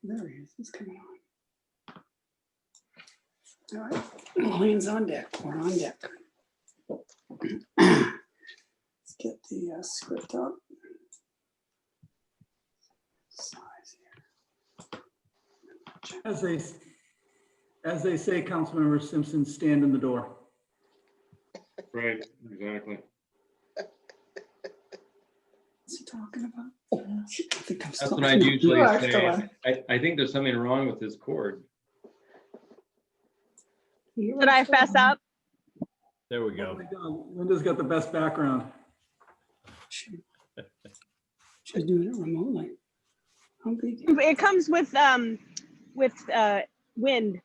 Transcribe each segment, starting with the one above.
There he is. He's coming on. All right. Hands on deck. We're on deck. Let's get the script up. Size here. As they say, Councilmember Simpson, stand in the door. Right, exactly. What's he talking about? Oh, shit, I think I'm That's what I usually You are say. still on. I think there's something wrong with this cord. You Did are I still fess on. up? There we Oh go. my God, Linda's got the best background. She's doing it remotely. How big? It comes with wind.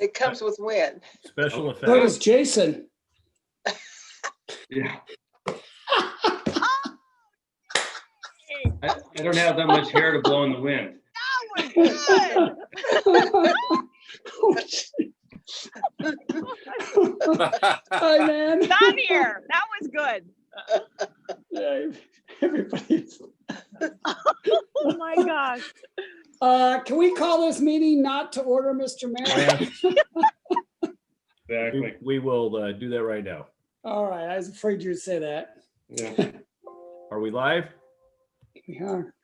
It comes with wind. Special So does effects. Jason. Yeah, Hey, I don't have that much hair to blow in the wind. that was good. Oh, shit. Hi, man. Done here. That was good. Yeah, everybody's. Oh my gosh. Can we call this meeting not to order, Mr. Mayor? Exactly. We will do that right now. All right, I was afraid you'd say that. Yeah. Are we live? We are.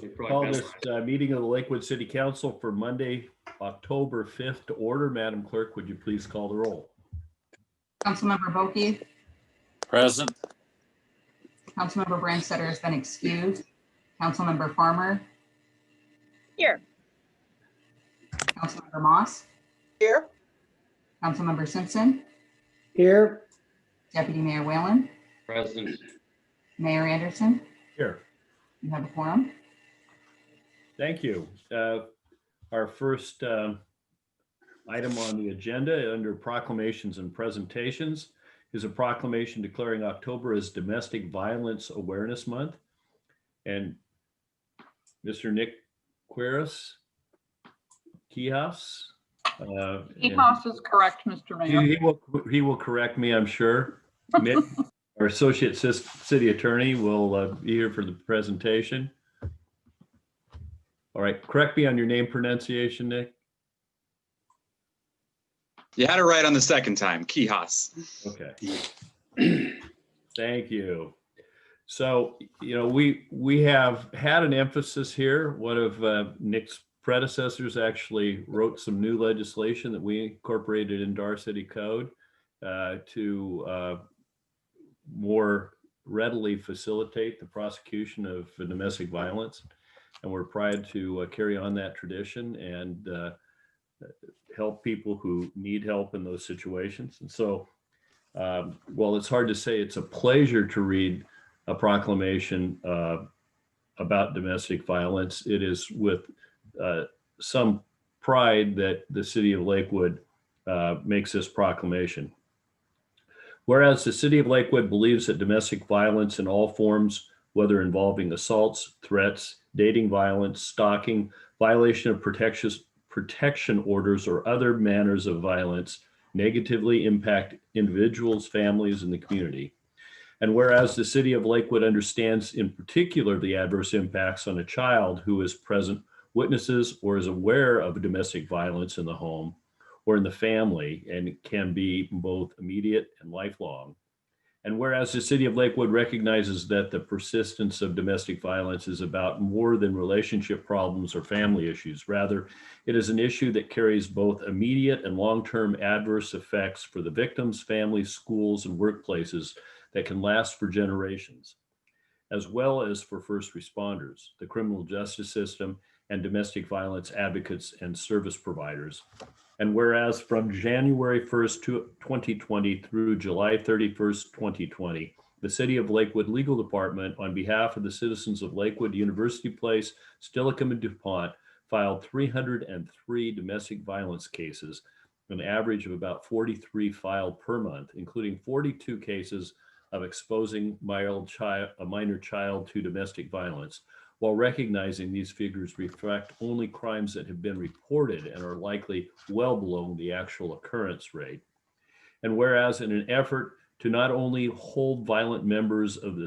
You're probably Call best this meeting of the Lakewood City Council for Monday, October 5th to order. Madam Clerk, would you please call the roll? Councilmember Boki, Present. Councilmember Brandstetter has been excused. Councilmember Farmer, Here. Councilmember Moss, Here, Councilmember Simpson, Here. Deputy Mayor Whalen, President. Mayor Anderson. Here. You have a quorum. Thank you. Our first item on the agenda under proclamations and presentations is a proclamation declaring October as Domestic Violence Awareness Month. And Mr. Nick Queiroz, Quijas. Quijas is correct, Mr. Mayor. He will correct me, I'm sure. Mick, our Associate City Attorney, will be here for the presentation. All right, correct me on your name pronunciation, Nick. You had it right on the second time, Quijas. Okay. Thank you. So, we have had an emphasis here. One of Nick's predecessors actually wrote some new legislation that we incorporated into our city code to more readily facilitate the prosecution of domestic violence. And we're proud to carry on that tradition and help people who need help in those situations. And so, while it's hard to say, it's a pleasure to read a proclamation about domestic violence. It is with some pride that the city of Lakewood makes this proclamation. Whereas the city of Lakewood believes that domestic violence in all forms, whether involving assaults, threats, dating violence, stalking, violation of protection orders, or other manners of violence, negatively impact individuals, families, and the community. And whereas the city of Lakewood understands in particular the adverse impacts on a child who is present, witnesses, or is aware of domestic violence in the home or in the family, and it can be both immediate and lifelong. And whereas the city of Lakewood recognizes that the persistence of domestic violence is about more than relationship problems or family issues, rather, it is an issue that carries both immediate and long-term adverse effects for the victims, families, schools, and workplaces that can last for generations, as well as for first responders, the criminal justice system, and domestic violence advocates and service providers. And whereas from January 1st, 2020 through July 31st, 2020, the City of Lakewood Legal Department, on behalf of the citizens of Lakewood, University Place, Steilacoom, and DuPont, filed 303 domestic violence cases, an average of about 43 filed per month, including 42 cases of exposing a minor child to domestic violence, while recognizing these figures reflect only crimes that have been reported and are likely well below the actual occurrence rate. And whereas in an effort to not only hold violent members of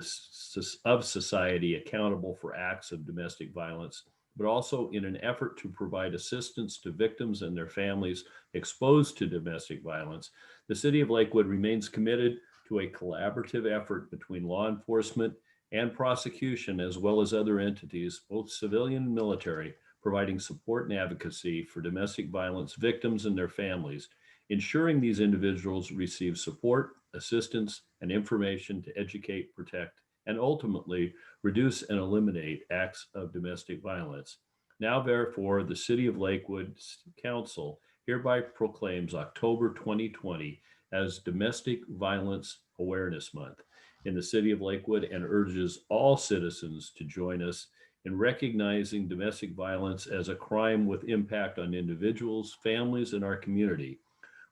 society accountable for acts of domestic violence, but also in an effort to provide assistance to victims and their families exposed to domestic violence, the City of Lakewood remains committed to a collaborative effort between law enforcement and prosecution, as well as other entities, both civilian and military, providing support and advocacy for domestic violence victims and their families, ensuring these individuals receive support, assistance, and information to educate, protect, and ultimately reduce and eliminate acts of domestic violence. Now, therefore, the City of Lakewood Council hereby proclaims October 2020 as Domestic Violence Awareness Month in the City of Lakewood and urges all citizens to join us in recognizing domestic violence as a crime with impact on individuals, families, and our community,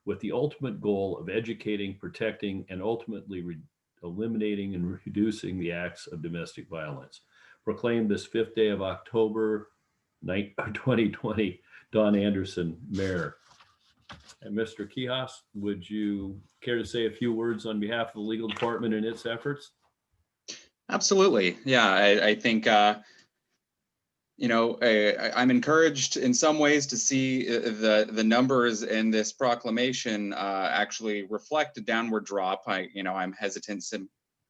with the ultimate goal of educating, protecting, and ultimately eliminating and reducing the acts of domestic violence. Proclaimed this 5th day of October 2020, Don Anderson, Mayor. And Mr. Quijas, would you care to say a few words on behalf of the legal department and its efforts? Absolutely. Yeah, I think, I'm encouraged in some ways to see the numbers in this proclamation actually reflect a downward drop. I'm hesitant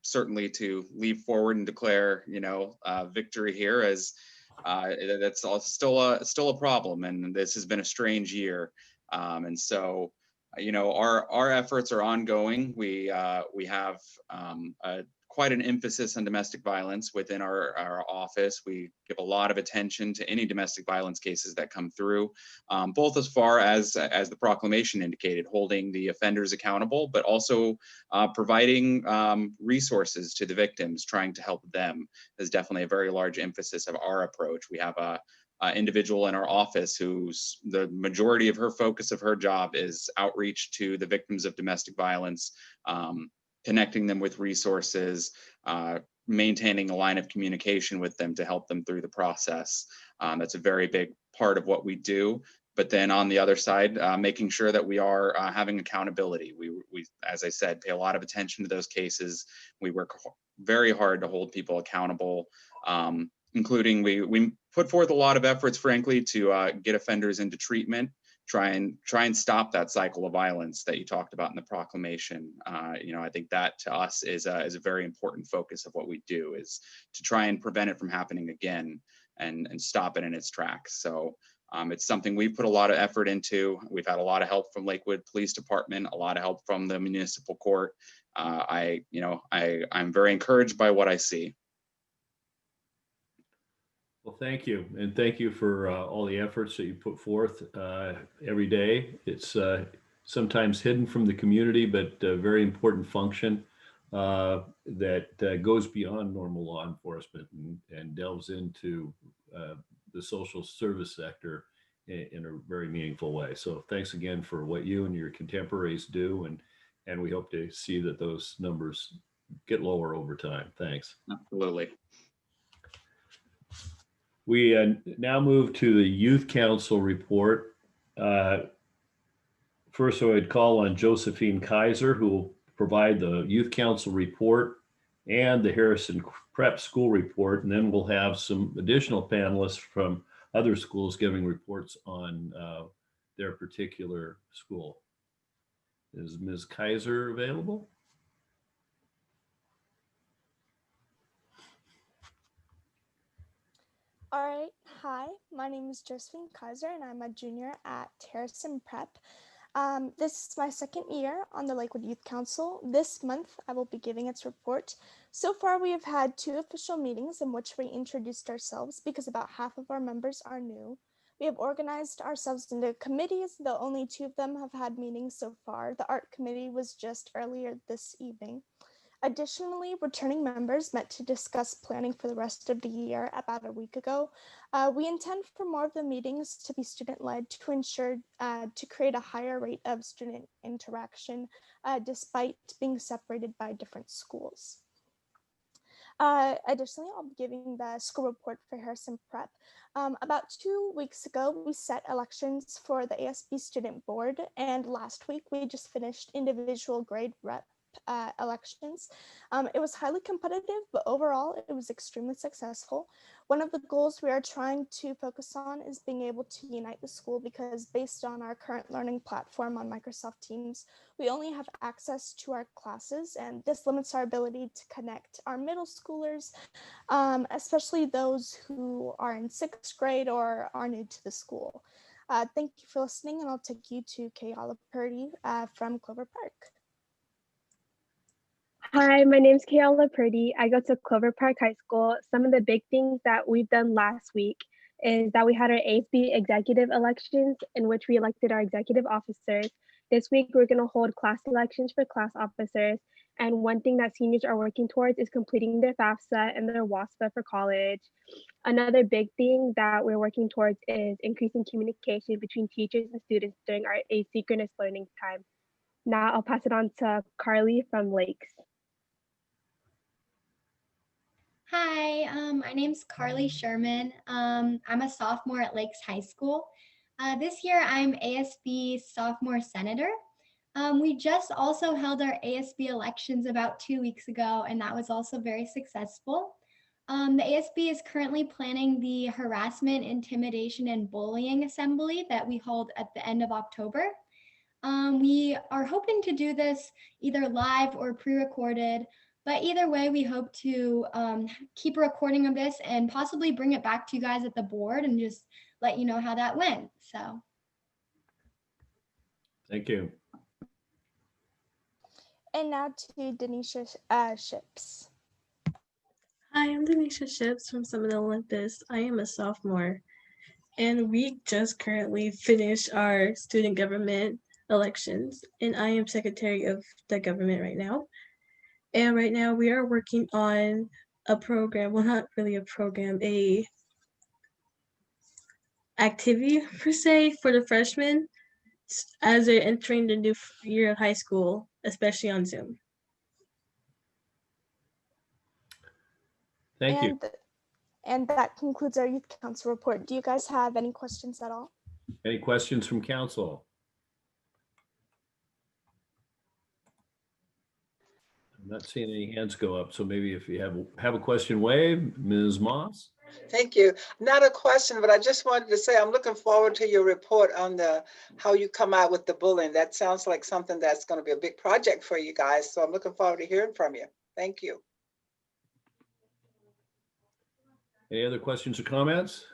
certainly to leap forward and declare, victory here, as that's still a problem, and this has been a strange year. And so, our efforts are ongoing. We have quite an emphasis on domestic violence within our office. We give a lot of attention to any domestic violence cases that come through, both as far as the proclamation indicated, holding the offenders accountable, but also providing resources to the victims, trying to help them is definitely a very large emphasis of our approach. We have a individual in our office whose the majority of her focus of her job is outreach to the victims of domestic violence, connecting them with resources, maintaining a line of communication with them to help them through the process. That's a very big part of what we do. But then on the other side, making sure that we are having accountability. We, as I said, pay a lot of attention to those cases. We work very hard to hold people accountable, including we put forth a lot of efforts, frankly, to get offenders into treatment, try and stop that cycle of violence that you talked about in the proclamation. I think that to us is a very important focus of what we do, is to try and prevent it from happening again and stop it in its tracks. So it's something we've put a lot of effort into. We've had a lot of help from Lakewood Police Department, a lot of help from the municipal court. I'm very encouraged by what I see. Well, thank you. And thank you for all the efforts that you put forth every day. It's sometimes hidden from the community, but a very important function that goes beyond normal law enforcement and delves into the social service sector in a very meaningful way. So thanks again for what you and your contemporaries do. And we hope to see that those numbers get lower over time. Thanks. Absolutely. We now move to the Youth Council report. First, I would call on Josephine Kaiser, who will provide the Youth Council report and the Harrison Prep School report, and then we'll have some additional panelists from other schools giving reports on their particular school. Is Ms. Kaiser available? All right, hi, my name is Josephine Kaiser and I'm a junior at Harrison Prep. This is my second year on the Lakewood Youth Council. This month I will be giving its report. So far we have had 2 official meetings in which we introduced ourselves because about half of our members are new. We have organized ourselves into committees, though only 2 of them have had meetings so far. The art committee was just earlier this evening. Additionally, returning members met to discuss planning for the rest of the year about a week ago. We intend for more of the meetings to be student-led to ensure to create a higher rate of student interaction despite being separated by different schools. Additionally, I'll be giving the school report for Harrison Prep. About 2 weeks ago, we set elections for the ASB student board, and last week we just finished individual grade rep elections. It was highly competitive, but overall it was extremely successful. One of the goals we are trying to focus on is being able to unite the school, because based on our current learning platform on Microsoft Teams, we only have access to our classes, and this limits our ability to connect our middle schoolers, especially those who are in 6th grade or are new to the school. Thank you for listening, and I'll take you to Kayala Purdy from Clover Park. Hi, my name's Kayala Purdy. I go to Clover Park High School. Some of the big things that we've done last week is that we had our ASB executive elections, in which we elected our executive officers. This week, we're going to hold class elections for class officers. And one thing that seniors are working towards is completing their FAFSA and their WASFA for college. Another big thing that we're working towards is increasing communication between teachers and students during our asynchronous learning time. Now I'll pass it on to Carly from Lakes. Hi, my name's Carly Sherman. I'm a sophomore at Lakes High School. This year I'm ASB sophomore senator. We just also held our ASB elections about 2 weeks ago, and that was also very successful. The ASB is currently planning the harassment, intimidation, and bullying assembly that we hold at the end of October. We are hoping to do this either live or pre-recorded, but either way, we hope to keep a recording of this and possibly bring it back to you guys at the board and just let you know how that went. So. Thank you. And now to Denisha Ships. Hi, I'm Denisha Ships from Summit Olympus. I am a sophomore, and we just currently finished our student government elections, and I am secretary of the government right now. And right now we are working on a program, well, not really a program, a activity per se for the freshmen as they're entering the new year of high school, especially on Zoom. Thank you. And that concludes our youth council report. Do you guys have any questions at all? Any questions from council? I'm not seeing any hands go up, so maybe if you have a question, wave. Ms. Moss? Thank you. Not a question, but I just wanted to say I'm looking forward to your report on how you come out with the bullying. That sounds like something that's going to be a big project for you guys. So I'm looking forward to hearing from you. Thank you. Any other questions or comments?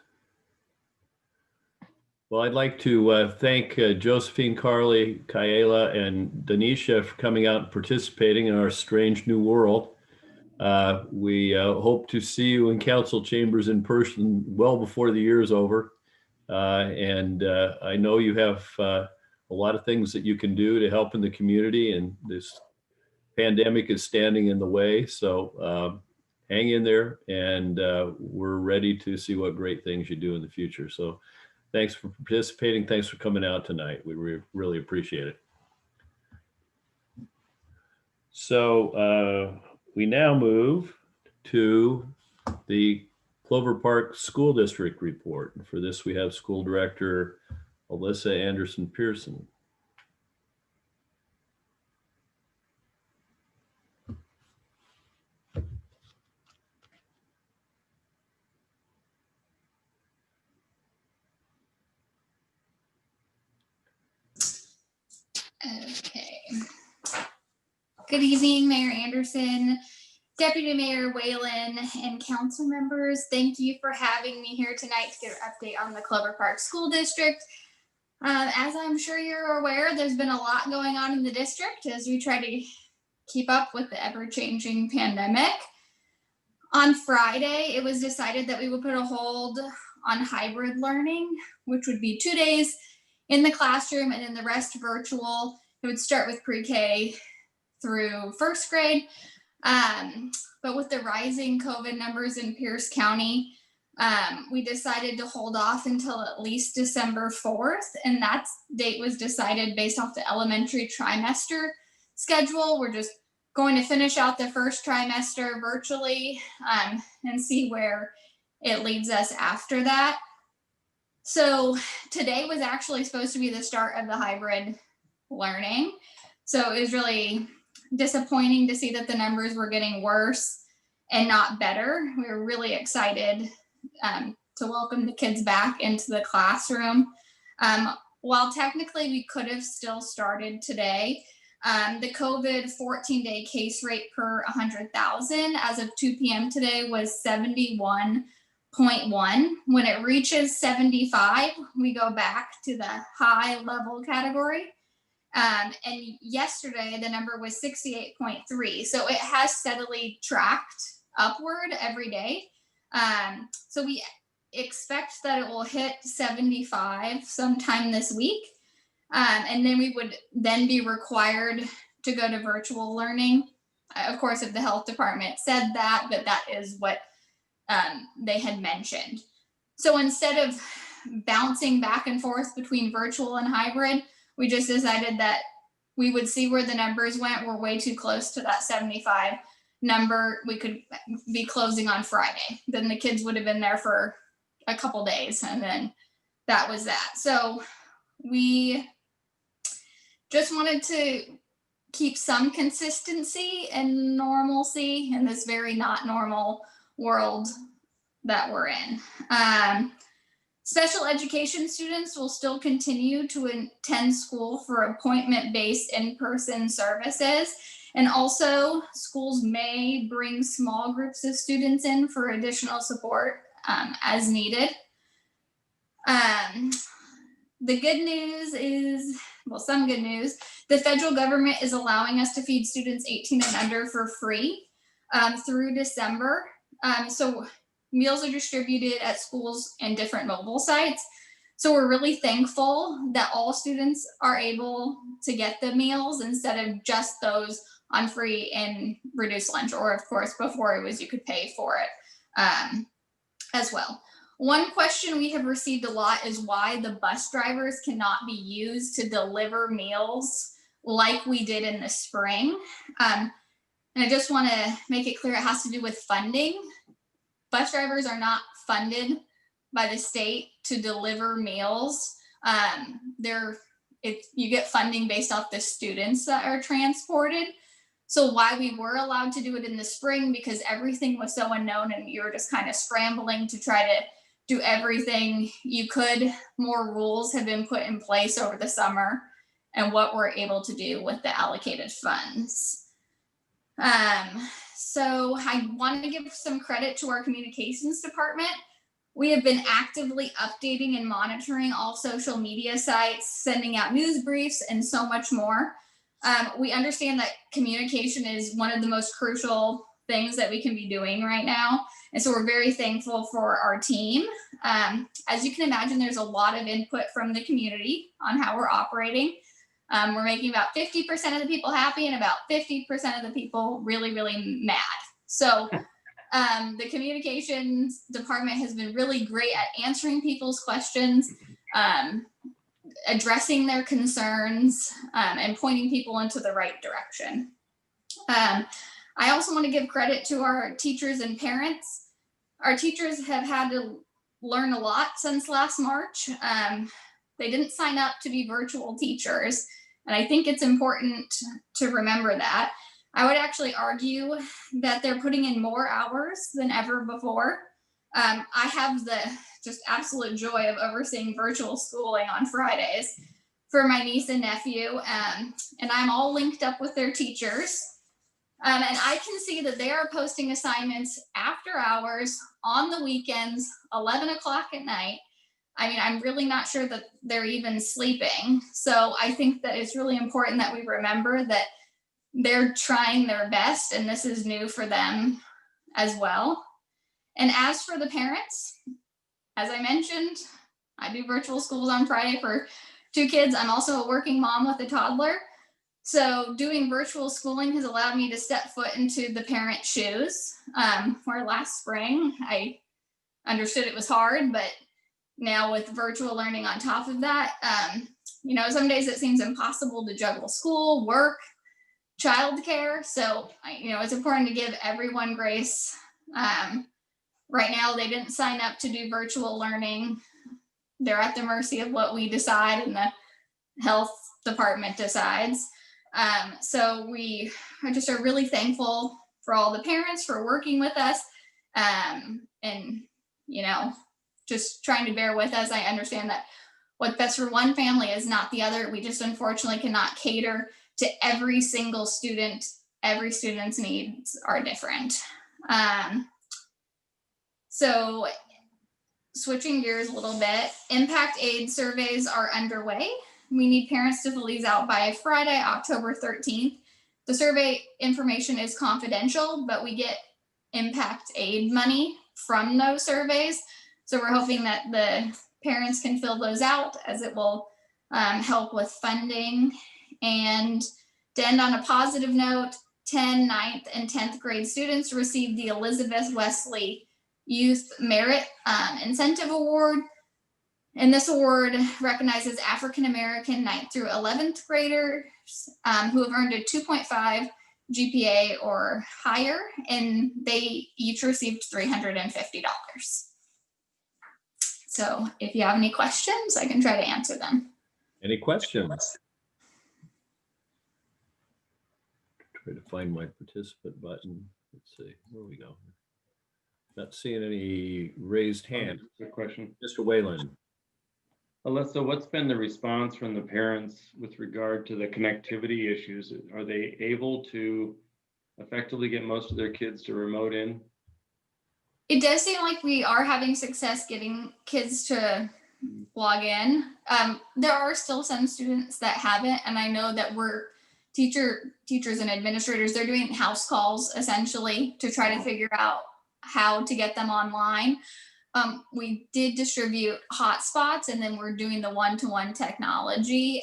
Well, I'd like to thank Josephine, Carly, Kayala, and Denisha for coming out and participating in our strange new world. We hope to see you in council chambers in person well before the year is over. And I know you have a lot of things that you can do to help in the community, and this pandemic is standing in the way. So hang in there, and we're ready to see what great things you do in the future. So thanks for participating. Thanks for coming out tonight. We really appreciate it. So we now move to the Clover Park School District report. For this, we have School Director Alyssa Anderson Pearson. Okay. Good evening, Mayor Anderson, Deputy Mayor Whalen, and council members. Thank you for having me here tonight to get an update on the Clover Park School District. As I'm sure you're aware, there's been a lot going on in the district as we try to keep up with the ever-changing pandemic. On Friday, it was decided that we would put a hold on hybrid learning, which would be 2 days in the classroom and then the rest virtual. It would start with pre-K through first grade. But with the rising COVID numbers in Pierce County, we decided to hold off until at least December 4th. And that date was decided based off the elementary trimester schedule. We're just going to finish out the first trimester virtually and see where it leads us after that. So today was actually supposed to be the start of the hybrid learning. So it was really disappointing to see that the numbers were getting worse and not better. We were really excited to welcome the kids back into the classroom. While technically we could have still started today, the COVID 14-day case rate per 100,000 as of 2 p.m. today was 71.1. When it reaches 75, we go back to the high level category. And yesterday the number was 68.3. So it has steadily tracked upward every day. So we expect that it will hit 75 sometime this week. And then we would then be required to go to virtual learning. Of course, if the health department said that, but that is what they had mentioned. So instead of bouncing back and forth between virtual and hybrid, we just decided that we would see where the numbers went. We're way too close to that 75 number. We could be closing on Friday. Then the kids would have been there for a couple days, and then that was that. So we just wanted to keep some consistency and normalcy in this very not normal world that we're in. Special education students will still continue to attend school for appointment-based in-person services. And also schools may bring small groups of students in for additional support as needed. The good news is, well, some good news, the federal government is allowing us to feed students 18 and under for free through December. So meals are distributed at schools and different mobile sites. So we're really thankful that all students are able to get the meals instead of just those on free and reduced lunch, or of course, before it was you could pay for it as well. One question we have received a lot is why the bus drivers cannot be used to deliver meals like we did in the spring. And I just want to make it clear it has to do with funding. Bus drivers are not funded by the state to deliver meals. You get funding based off the students that are transported. So why we were allowed to do it in the spring, because everything was so unknown and you were just kind of scrambling to try to do everything you could. More rules have been put in place over the summer and what we're able to do with the allocated funds. So I want to give some credit to our communications department. We have been actively updating and monitoring all social media sites, sending out news briefs, and so much more. We understand that communication is one of the most crucial things that we can be doing right now. And so we're very thankful for our team. As you can imagine, there's a lot of input from the community on how we're operating. We're making about 50% of the people happy and about 50% of the people really, really mad. So the communications department has been really great at answering people's questions, addressing their concerns, and pointing people into the right direction. I also want to give credit to our teachers and parents. Our teachers have had to learn a lot since last March. They didn't sign up to be virtual teachers, and I think it's important to remember that. I would actually argue that they're putting in more hours than ever before. I have the just absolute joy of overseeing virtual schooling on Fridays for my niece and nephew, and I'm all linked up with their teachers. And I can see that they are posting assignments after hours, on the weekends, 11 o'clock at night. I mean, I'm really not sure that they're even sleeping. So I think that it's really important that we remember that they're trying their best, and this is new for them as well. And as for the parents, as I mentioned, I do virtual schools on Friday for 2 kids. I'm also a working mom with a toddler. So doing virtual schooling has allowed me to step foot into the parent shoes. Where last spring, I understood it was hard, but now with virtual learning on top of that, some days it seems impossible to juggle school, work, childcare. So, it's important to give everyone grace. Right now, they didn't sign up to do virtual learning. They're at the mercy of what we decide and the health department decides. So we just are really thankful for all the parents for working with us, and, you know, just trying to bear with us. I understand that what's best for one family is not the other. We just unfortunately cannot cater to every single student. Every student's needs are different. So switching gears a little bit, impact aid surveys are underway. We need parents to fill these out by Friday, October 13th. The survey information is confidential, but we get impact aid money from those surveys. So we're hoping that the parents can fill those out, as it will help with funding. And to end on a positive note, 10th, 9th, and 10th grade students received the Elizabeth Wesley Youth Merit Incentive Award. And this award recognizes African-American 9th through 11th graders who have earned a 2.5 GPA or higher, and they each received $350. So if you have any questions, I can try to answer them. Any questions? Try to find my participant button. Let's see, where we go. Not seeing any raised hand. Good question. Mr. Whalen. Alyssa, what's been the response from the parents with regard to the connectivity issues? Are they able to effectively get most of their kids to remote in? It does seem like we are having success getting kids to log in. There are still some students that haven't, and I know that we're teachers and administrators, they're doing house calls essentially to try to figure out how to get them online. We did distribute hotspots, and then we're doing the one-to-one technology.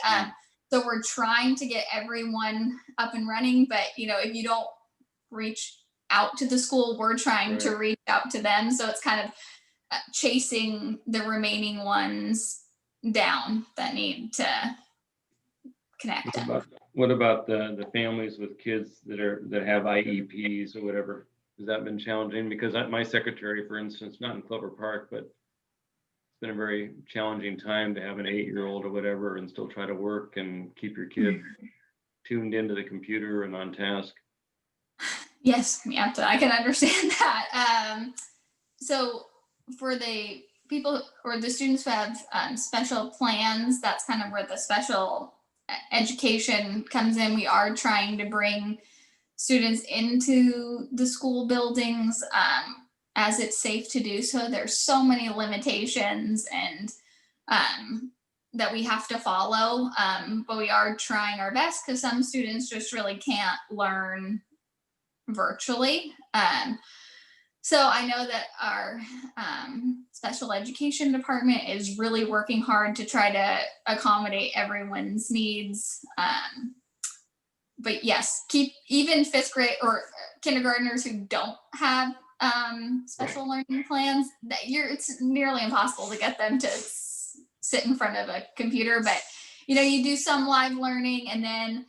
So we're trying to get everyone up and running, but you know, if you don't reach out to the school, we're trying to reach out to them. So it's kind of chasing the remaining ones down that need to connect. What about the families with kids that have IEPs or whatever? Has that been challenging? Because my secretary, for instance, not in Clover Park, but it's been a very challenging time to have an 8-year-old or whatever and still try to work and keep your kid tuned into the computer and on task. Yes, yeah, I can understand that. So for the people or the students who have special plans, that's kind of where the special education comes in. We are trying to bring students into the school buildings as it's safe to do so. There's so many limitations and that we have to follow, but we are trying our best because some students just really can't learn virtually. So I know that our special education department is really working hard to try to accommodate everyone's needs. But yes, keep even 5th grade or kindergartners who don't have special learning plans, it's nearly impossible to get them to sit in front of a computer. But you know, you do some live learning and then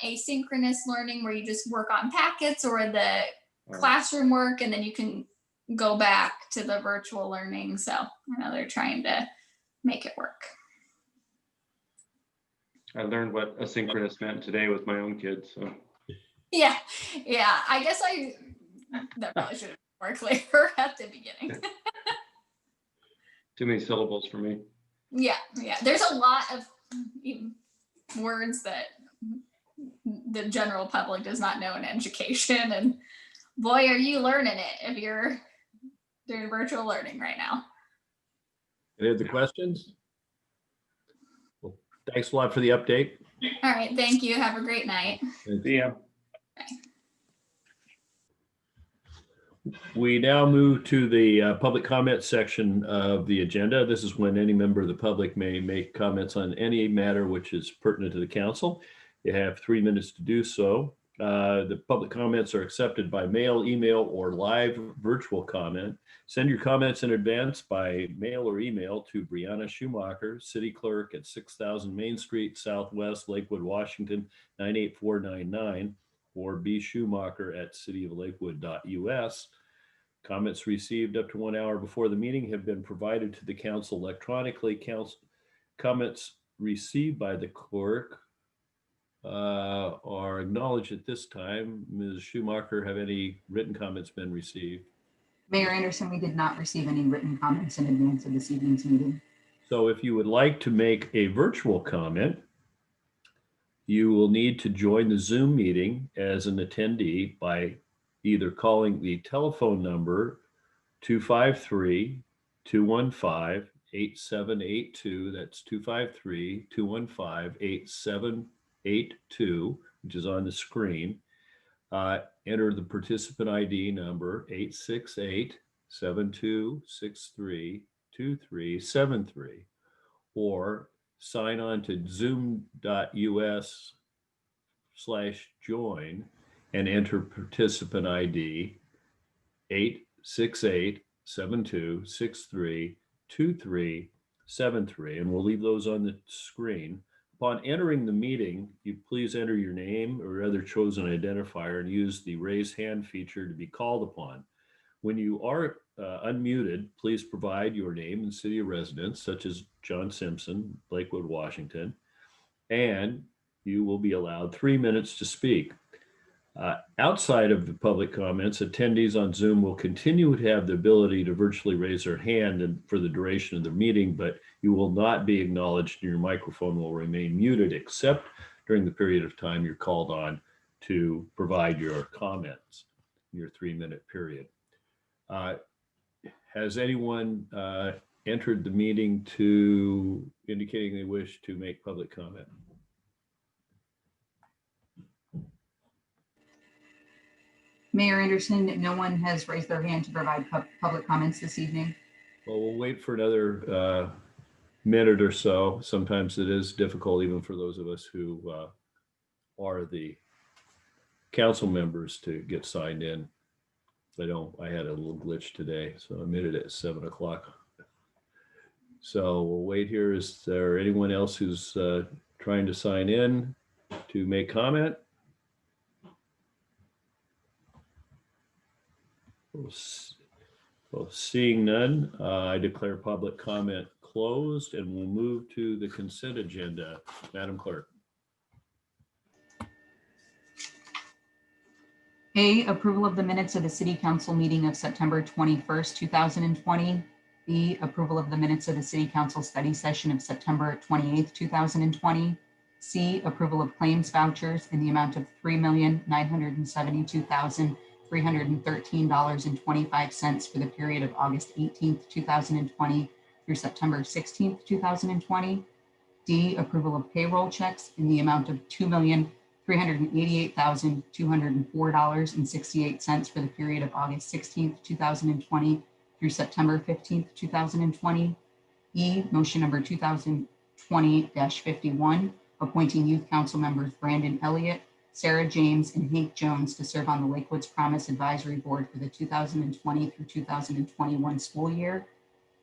asynchronous learning where you just work on packets or the classroom work, and then you can go back to the virtual learning. So I know they're trying to make it work. I learned what asynchronous meant today with my own kids. So Yeah. I guess that probably should have been more clear at the beginning. Too many syllables for me. Yeah. There's a lot of words that the general public does not know in education, and boy, are you learning it if you're doing virtual learning right now. Any other questions? Well, thanks a lot for the update. All right, thank you. Have a great night. See ya. We now move to the public comment section of the agenda. This is when any member of the public may make comments on any matter which is pertinent to the council. You have 3 minutes to do so. The public comments are accepted by mail, email, or live virtual comment. Send your comments in advance by mail or email to Brianna Schumacher, City Clerk at 6000 Main Street, Southwest, Lakewood, Washington, 98499, or bschumacher@cityoflakewood.us. Comments received up to 1 hour before the meeting have been provided to the council electronically. Comments received by the clerk are acknowledged at this time. Ms. Schumacher, have any written comments been received? Mayor Anderson, we did not receive any written comments in advance of this evening's meeting. So if you would like to make a virtual comment, you will need to join the Zoom meeting as an attendee by either calling the telephone number 253-215-8782. That's 253-215-8782, which is on the screen. Enter the participant ID number 868-7263-2373, or sign on to zoom.us/join and enter participant ID 868-7263-2373, and we'll leave those on the screen. Upon entering the meeting, you please enter your name or other chosen identifier and use the raise hand feature to be called upon. When you are unmuted, please provide your name and city of residence, such as John Simpson, Lakewood, Washington, and you will be allowed 3 minutes to speak. Outside of the public comments, attendees on Zoom will continue to have the ability to virtually raise their hand for the duration of the meeting, but you will not be acknowledged and your microphone will remain muted except during the period of time you're called on to provide your comments in your 3-minute period. Has anyone entered the meeting to indicating they wish to make public comment? Mayor Anderson, no one has raised their hand to provide public comments this evening. Well, we'll wait for another minute or so. Sometimes it is difficult even for those of us who are the council members to get signed in. I had a little glitch today, so I'm in it at 7 o'clock. So we'll wait here. Is there anyone else who's trying to sign in to make comment? Well, seeing none, I declare public comment closed and we'll move to the consent agenda. Madam Clerk. A, approval of the minutes of the City Council meeting of September 21st, 2020. B, approval of the minutes of the City Council study session of September 28th, 2020. C, approval of claims vouchers in the amount of $3,972,313.25 for the period of August 18th, 2020 through September 16th, 2020. D, approval of payroll checks in the amount of $2,388,204.68 for the period of August 16th, 2020 through September 15th, 2020. E, motion number 2020-51, appointing youth council members Brandon Elliott, Sarah James, and Hank Jones to serve on the Lakewood's Promise Advisory Board for the 2020 through 2021 school year.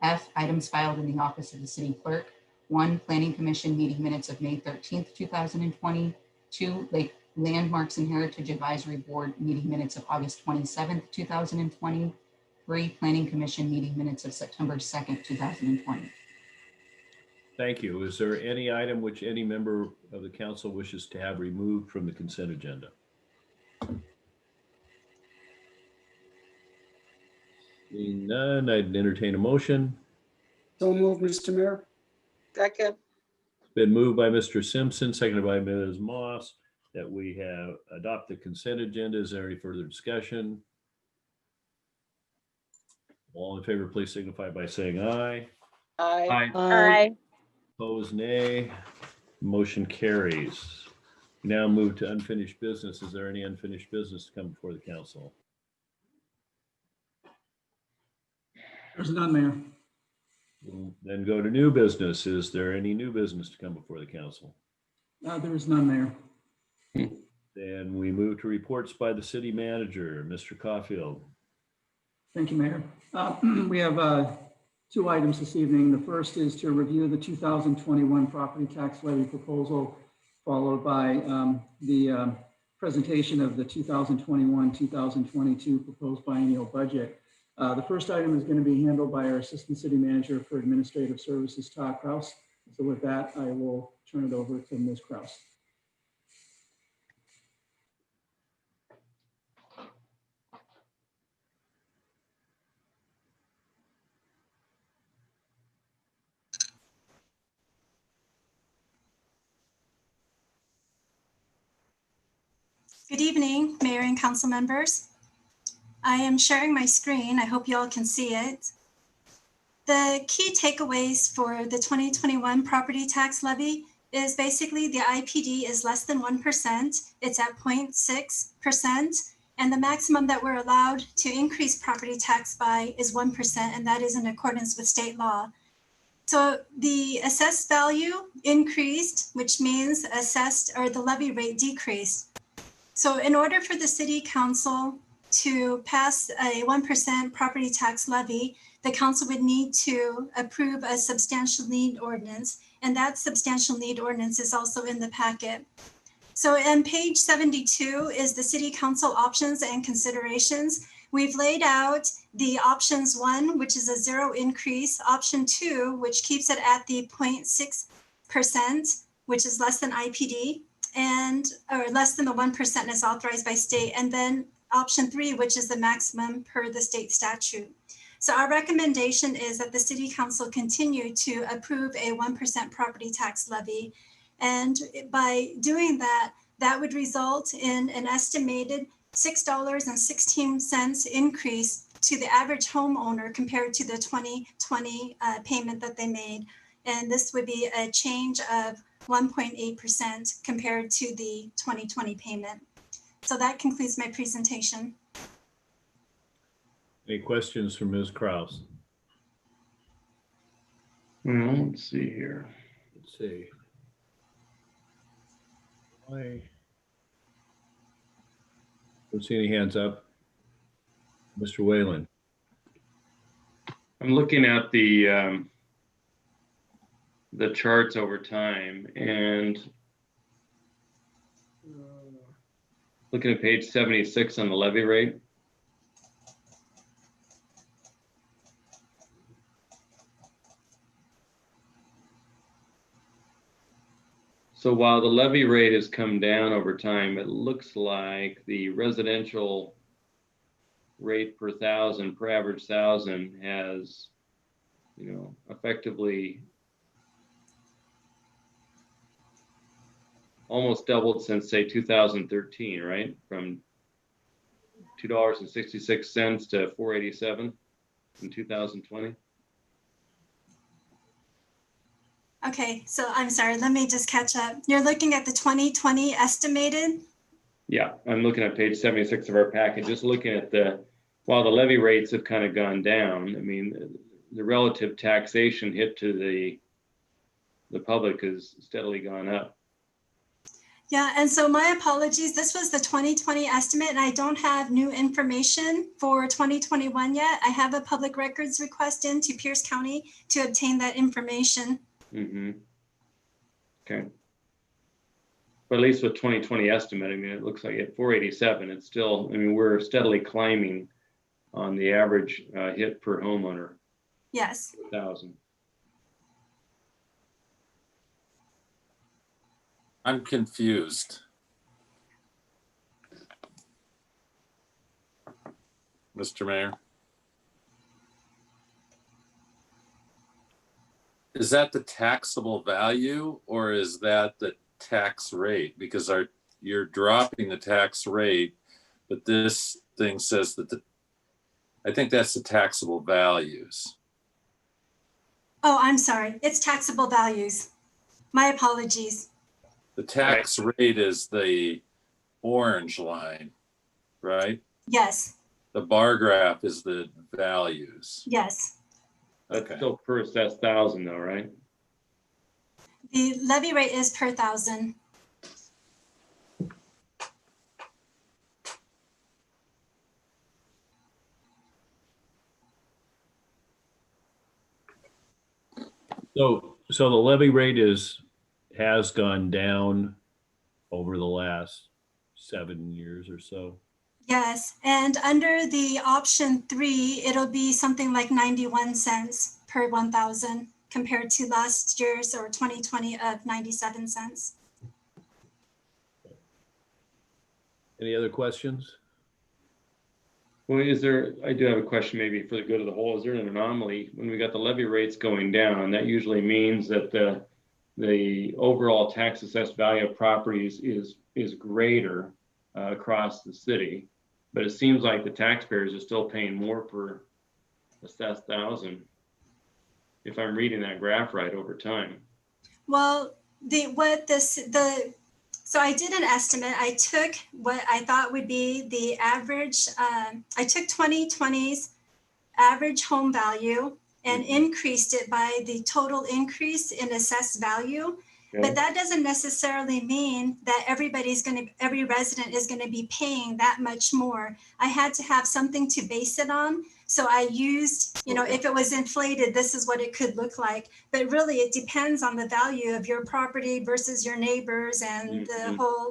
F, items filed in the office of the city clerk. 1, Planning Commission meeting minutes of May 13th, 2020. 2, Landmarks and Heritage Advisory Board meeting minutes of August 27th, 2020. 3, Planning Commission meeting minutes of September 2nd, 2020. Thank you. Is there any item which any member of the council wishes to have removed from the consent agenda? Seeing none, I'd entertain a motion. So moved, Mr. Mayor. Second. It's been moved by Mr. Simpson, seconded by Ms. Moss, that we have adopt the consent agenda. Is there any further discussion? All in favor, please signify by saying aye. Aye. Aye. Opposed, nay. Motion carries. We now move to unfinished business. Is there any unfinished business to come before the council? There's none, Mayor. We'll then go to new business. Is there any new business to come before the council? There is none, Mayor. Then we move to reports by the city manager, Mr. Caulfield. Thank you, Mayor. We have 2 items this evening. The first is to review the 2021 property tax levy proposal, followed by the presentation of the 2021-2022 proposed biennial budget. The first item is going to be handled by our Assistant City Manager for Administrative Services, Todd Kraus. So with that, I will turn it over to Ms. Kraus. Good evening, Mayor and council members. I am sharing my screen. I hope you all can see it. The key takeaways for the 2021 property tax levy is basically the IPD is less than 1%. It's at 0.6%. And the maximum that we're allowed to increase property tax by is 1%, and that is in accordance with state law. So the assessed value increased, which means assessed or the levy rate decreased. So in order for the city council to pass a 1% property tax levy, the council would need to approve a substantial need ordinance, and that substantial need ordinance is also in the packet. So on page 72 is the city council options and considerations. We've laid out the options 1, which is a 0 increase, option 2, which keeps it at the 0.6%, which is less than IPD, and or less than the 1% is authorized by state, and then option 3, which is the maximum per the state statute. So our recommendation is that the city council continue to approve a 1% property tax levy. And by doing that, that would result in an estimated $6.16 increase to the average homeowner compared to the 2020 payment that they made. And this would be a change of 1.8% compared to the 2020 payment. So that concludes my presentation. Any questions from Ms. Kraus? Well, let's see here. Let's see. I don't see any hands up. Mr. Whalen. I'm looking at the charts over time and looking at page 76 on the levy rate. So while the levy rate has come down over time, it looks like the residential rate per thousand, per average thousand has, effectively almost doubled since say 2013, right? From $2.66 to $4.87 in 2020. Okay, so I'm sorry, let me just catch up. You're looking at the 2020 estimated? Yeah, I'm looking at page 76 of our package, just looking at while the levy rates have kind of gone down, I mean, the relative taxation hit to the public has steadily gone up. Yeah, and so my apologies, this was the 2020 estimate and I don't have new information for 2021 yet. I have a public records request in to Pierce County to obtain that information. Mm-hmm. Okay. But at least with 2020 estimate, I mean, it looks like at 487, it's still, I mean, we're steadily climbing on the average hit per homeowner. Yes. 1,000. I'm confused. Mr. Mayor. Is that the taxable value or is that the tax rate? Because you're dropping the tax rate, but this thing says that I think that's the taxable values. Oh, I'm sorry. It's taxable values. My apologies. The tax rate is the orange line, right? Yes. The bar graph is the values. Yes. That's still per assessed thousand though, right? The levy rate is per thousand. So the levy rate has gone down over the last 7 years or so. Yes, and under the option 3, it'll be something like 91 cents per 1,000 compared to last year's or 2020 of 97 cents. Any other questions? Well, I do have a question maybe for the good of the whole. Is there an anomaly when we got the levy rates going down? That usually means that the overall tax assessed value of properties is greater across the city. But it seems like the taxpayers are still paying more per assessed thousand, if I'm reading that graph right over time. Well, so I did an estimate. I took what I thought would be the average, I took 2020's average home value and increased it by the total increase in assessed value. Okay. But that doesn't necessarily mean that every resident is going to be paying that much more. I had to have something to base it on. So I used, if it was inflated, this is what it could look like. But really, it depends on the value of your property versus your neighbors and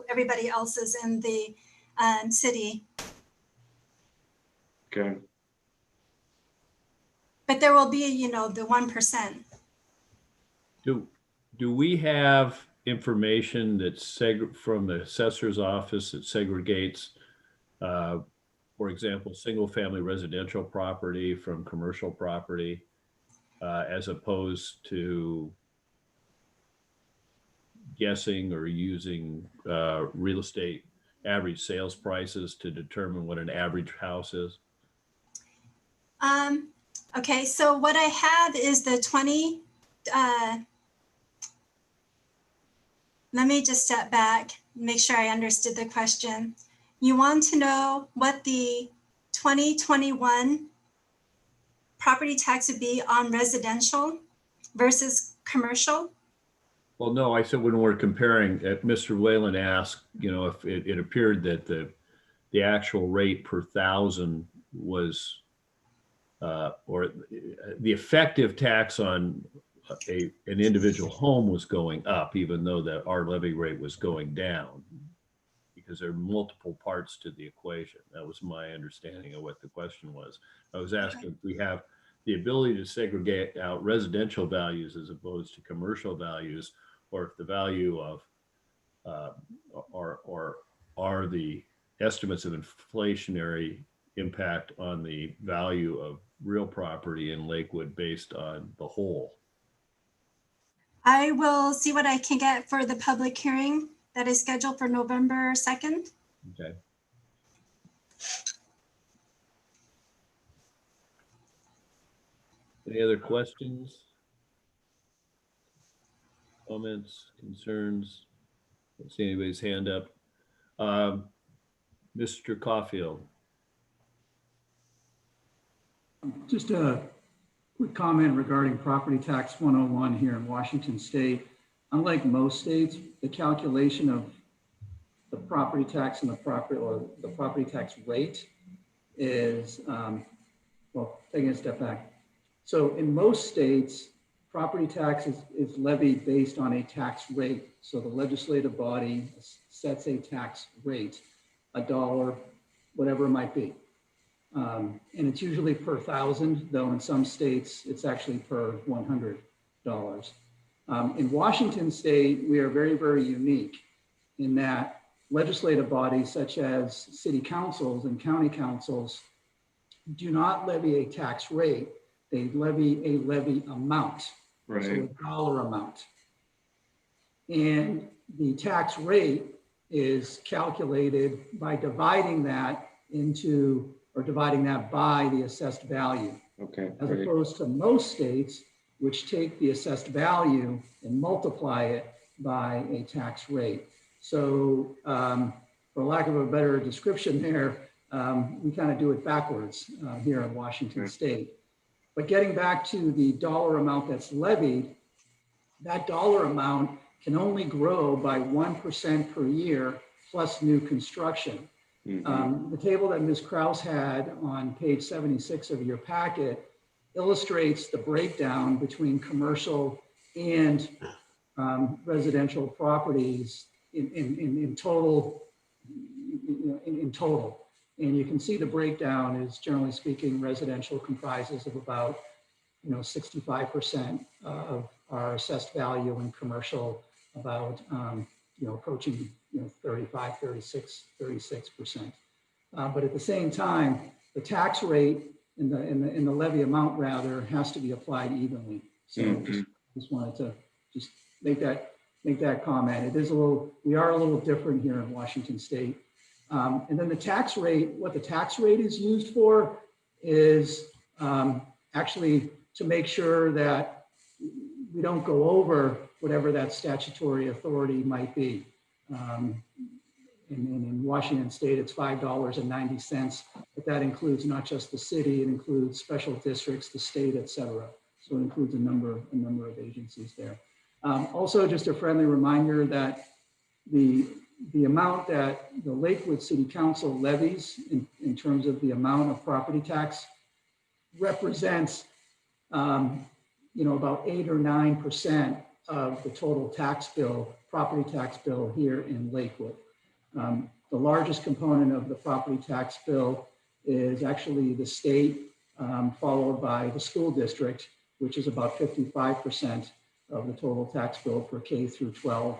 everybody else's in the city. Okay. But there will be, the 1%. Do we have information that's from the assessor's office that segregates, for example, single family residential property from commercial property, as opposed to guessing or using real estate average sales prices to determine what an average house is? Okay, so what I have is the 20, let me just step back, make sure I understood the question. You want to know what the 2021 property tax would be on residential versus commercial? Well, no, I said when we're comparing, Mr. Whalen asked, if it appeared that the actual rate per thousand was, or the effective tax on an individual home was going up, even though our levy rate was going down, because there are multiple parts to the equation. That was my understanding of what the question was. I was asking if we have the ability to segregate out residential values as opposed to commercial values, or if the value of or are the estimates of inflationary impact on the value of real property in Lakewood based on the whole. I will see what I can get for the public hearing that is scheduled for November 2nd. Okay. Any other questions? Comments, concerns? Don't see anybody's hand up. Mr. Caulfield. Just a quick comment regarding property tax 101 here in Washington State. Unlike most states, the calculation of the property tax and the property tax rate is, well, taking a step back. So in most states, property tax is levied based on a tax rate. So the legislative body sets a tax rate, $1, whatever it might be. And it's usually per thousand, though in some states, it's actually per $100. In Washington State, we are very, very unique in that legislative bodies such as city councils and county councils do not levy a tax rate. They levy a levy amount, right. So a dollar amount. And the tax rate is calculated by dividing that by the assessed value. Okay. As great. opposed to most states, which take the assessed value and multiply it by a tax rate. So for lack of a better description there, we kind of do it backwards here in Washington State. But getting back to the dollar amount that's levied, that dollar amount can only grow by 1% per year plus new construction. The table that Ms. Kraus had on page 76 of your packet illustrates the breakdown between commercial and residential properties in total. And you can see the breakdown is, generally speaking, residential comprises of about 65% of our assessed value, and commercial about approaching 35, 36, 36%. But at the same time, the tax rate in the levy amount rather has to be applied evenly. So just wanted to make that comment. It is we are a little different here in Washington State And then the tax rate, what the tax rate is used for is actually to make sure that we don't go over whatever that statutory authority might be. In Washington State, it's $5.90, but that includes not just the city, it includes special districts, the state, et cetera. So it includes a number of agencies there. Also, just a friendly reminder that the amount that the Lakewood City Council levies in terms of the amount of property tax represents, about 8 or 9% of the total tax bill, property tax bill here in Lakewood. The largest component of the property tax bill is actually the state, followed by the school district, which is about 55% of the total tax bill for K through 12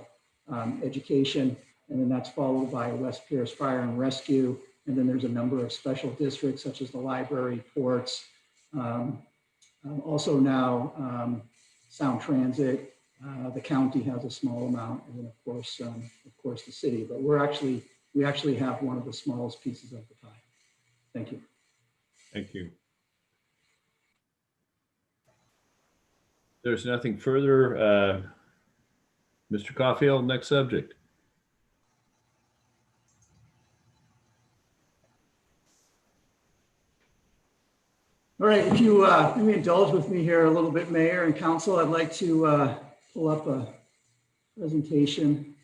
education. And then that's followed by West Pierce Fire and Rescue. And then there's a number of special districts such as the library, ports, also now Sound Transit. The county has a small amount, and then of course the city. But we actually have one of the smallest pieces of the pie. Thank you. Thank you. There's nothing further. Mr. Caulfield, next subject. All right, if you maybe indulge with me here a little bit, Mayor and Council, I'd like to pull up a presentation.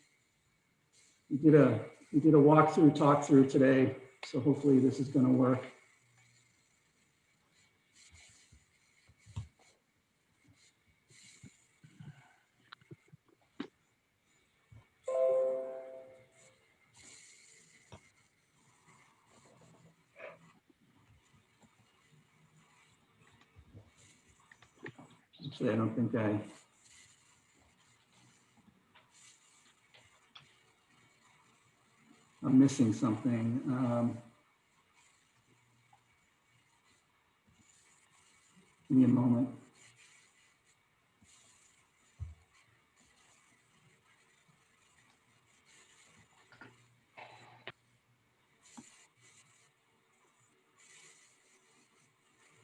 We did a walkthrough, talk through today, so hopefully this is going to work. Actually, I don't think I'm missing something. Give me a moment.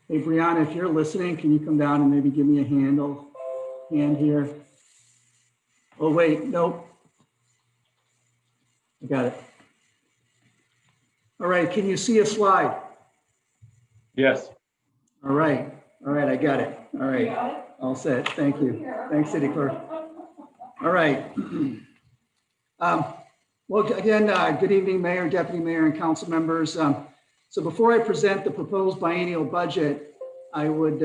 Hey, Brianna, if you're listening, can you come down and maybe give me a hand here? Oh, wait, nope. I got it. All right, can you see a slide? Yes. All right, I got it. All right, all set, thank you. Thanks, City Clerk. All right. Well, again, good evening, Mayor, Deputy Mayor, and council members. So before I present the proposed biennial budget, I would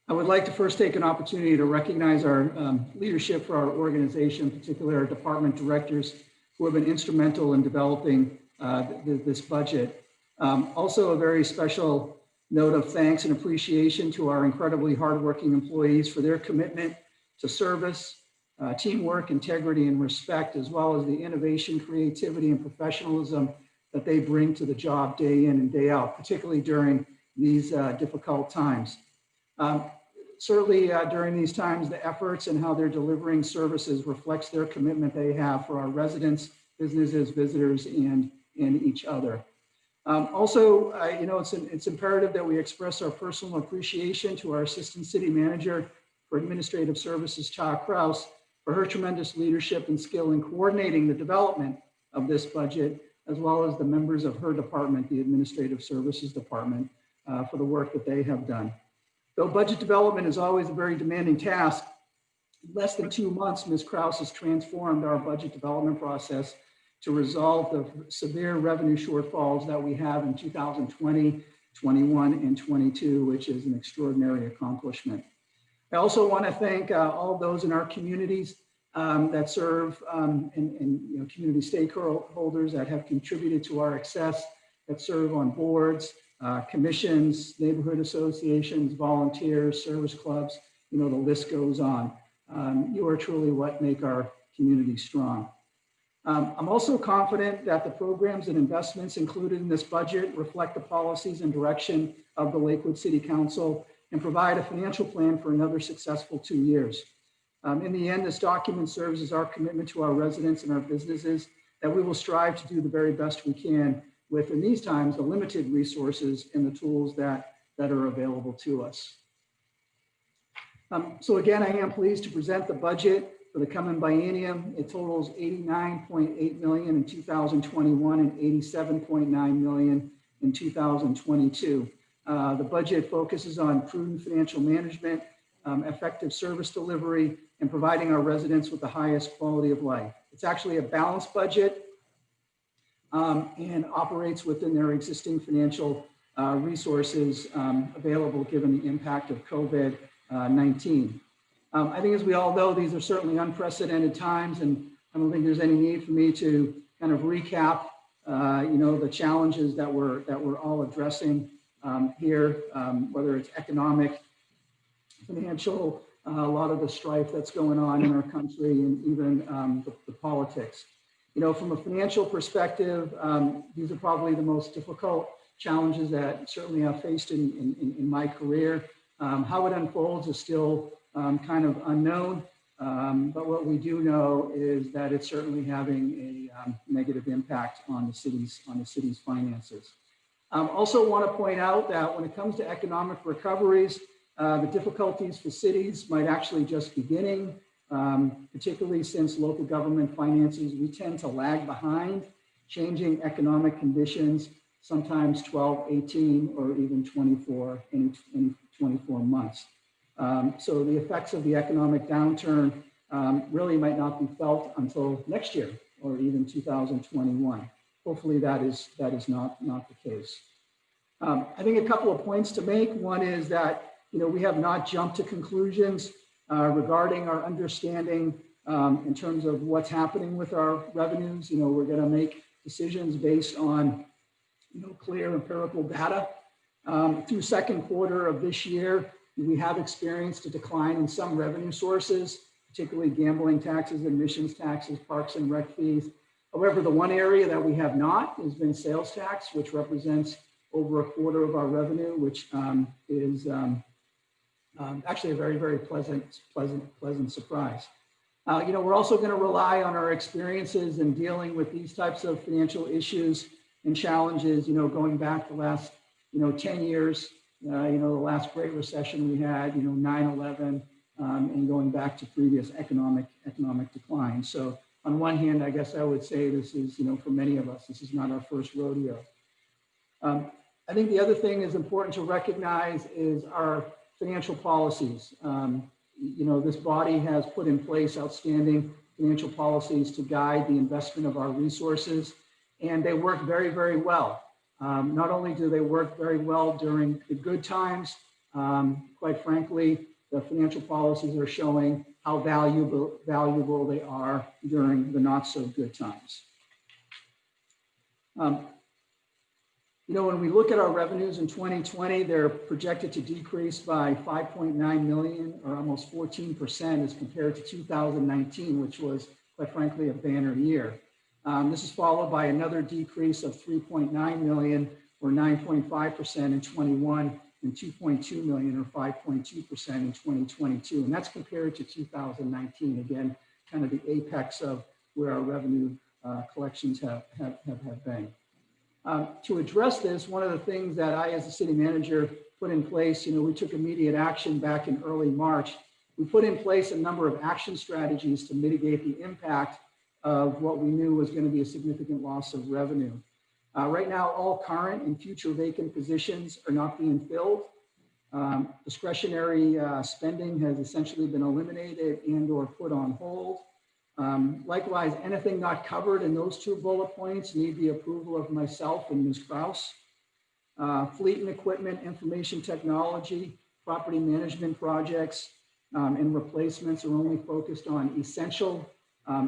like to first take an opportunity to recognize our leadership for our organization, particularly our department directors who have been instrumental in developing this budget. Also, a very special note of thanks and appreciation to our incredibly hardworking employees for their commitment to service, teamwork, integrity, and respect, as well as the innovation, creativity, and professionalism that they bring to the job day in and day out, particularly during these difficult times. Certainly during these times, the efforts and how they're delivering services reflects their commitment they have for our residents, businesses, visitors, and each other. Also, it's imperative that we express our personal appreciation to our Assistant City Manager for Administrative Services, Cha Kraus, for her tremendous leadership and skill in coordinating the development of this budget, as well as the members of her department, the Administrative Services Department, for the work that they have done. Though budget development is always a very demanding task, in less than 2 months, Ms. Kraus has transformed our budget development process to resolve the severe revenue shortfalls that we have in 2020, 21, and 22, which is an extraordinary accomplishment. I also want to thank all those in our communities that serve and community stakeholders that have contributed to our success, that serve on boards, commissions, neighborhood associations, volunteers, service clubs, the list goes on. You are truly what make our community strong. I'm also confident that the programs and investments included in this budget reflect the policies and direction of the Lakewood City Council and provide a financial plan for another successful 2 years. In the end, this document serves as our commitment to our residents and our businesses that we will strive to do the very best we can with, in these times, the limited resources and the tools that are available to us. So again, I am pleased to present the budget for the coming biennium. It totals $89.8 million in 2021 and $87.9 million in 2022. The budget focuses on prudent financial management, effective service delivery, and providing our residents with the highest quality of life. It's actually a balanced budget and operates within their existing financial resources available given the impact of COVID-19. I think, as we all know, these are certainly unprecedented times, and I don't think there's any need for me to kind of recap, the challenges that we're all addressing here, whether it's economic, financial, a lot of the strife that's going on in our country, and even the politics. From a financial perspective, these are probably the most difficult challenges that certainly I've faced in my career. How it unfolds is still kind of unknown, but what we do know is that it's certainly having a negative impact on the city's finances. Also want to point out that when it comes to economic recoveries, the difficulties for cities might actually just beginning, particularly since local government finances, we tend to lag behind changing economic conditions, sometimes 12, 18, or even 24 months. So the effects of the economic downturn really might not be felt until next year or even 2021. Hopefully that is not the case. I think a couple of points to make. One is that we have not jumped to conclusions regarding our understanding in terms of what's happening with our revenues. We're going to make decisions based on clear empirical data. Through second quarter of this year, we have experienced a decline in some revenue sources, particularly gambling taxes, admissions taxes, parks and rec fees. However, the one area that we have not has been sales tax, which represents over a quarter of our revenue, which is actually a very, very pleasant surprise. We're also going to rely on our experiences in dealing with these types of financial issues and challenges, going back the last, 10 years, the last great recession we had, 9/11, and going back to previous economic decline. So on one hand, I guess I would say this is, for many of us, this is not our first rodeo. I think the other thing is important to recognize is our financial policies. This body has put in place outstanding financial policies to guide the investment of our resources, and they work very, very well. Not only do they work very well during the good times, quite frankly, the financial policies are showing how valuable they are during the not so good times. When we look at our revenues in 2020, they're projected to decrease by 5.9 million, or almost 14% as compared to 2019, which was, quite frankly, a banner year. This is followed by another decrease of 3.9 million, or 9.5% in 21, and 2.2 million, or 5.2% in 2022. And that's compared to 2019, again, kind of the apex of where our revenue collections have been. To address this, one of the things that I, as the city manager, put in place, we took immediate action back in early March. We put in place a number of action strategies to mitigate the impact of what we knew was going to be a significant loss of revenue. Right now, all current and future vacant positions are not being filled. Discretionary spending has essentially been eliminated and or put on hold. Likewise, anything not covered in those two bullet points need the approval of myself and Ms. Kraus. Fleet and equipment, information technology, property management projects, and replacements are only focused on essential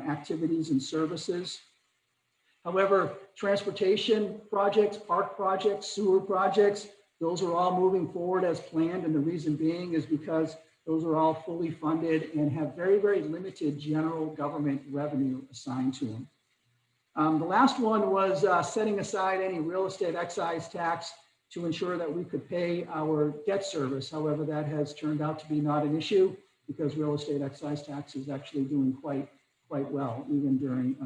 activities and services. However, transportation projects, park projects, sewer projects, those are all moving forward as planned. And the reason being is because those are all fully funded and have very, very limited general government revenue assigned to them. The last one was setting aside any real estate excise tax to ensure that we could pay our debt service. However, that has turned out to be not an issue because real estate excise tax is actually doing quite well, even during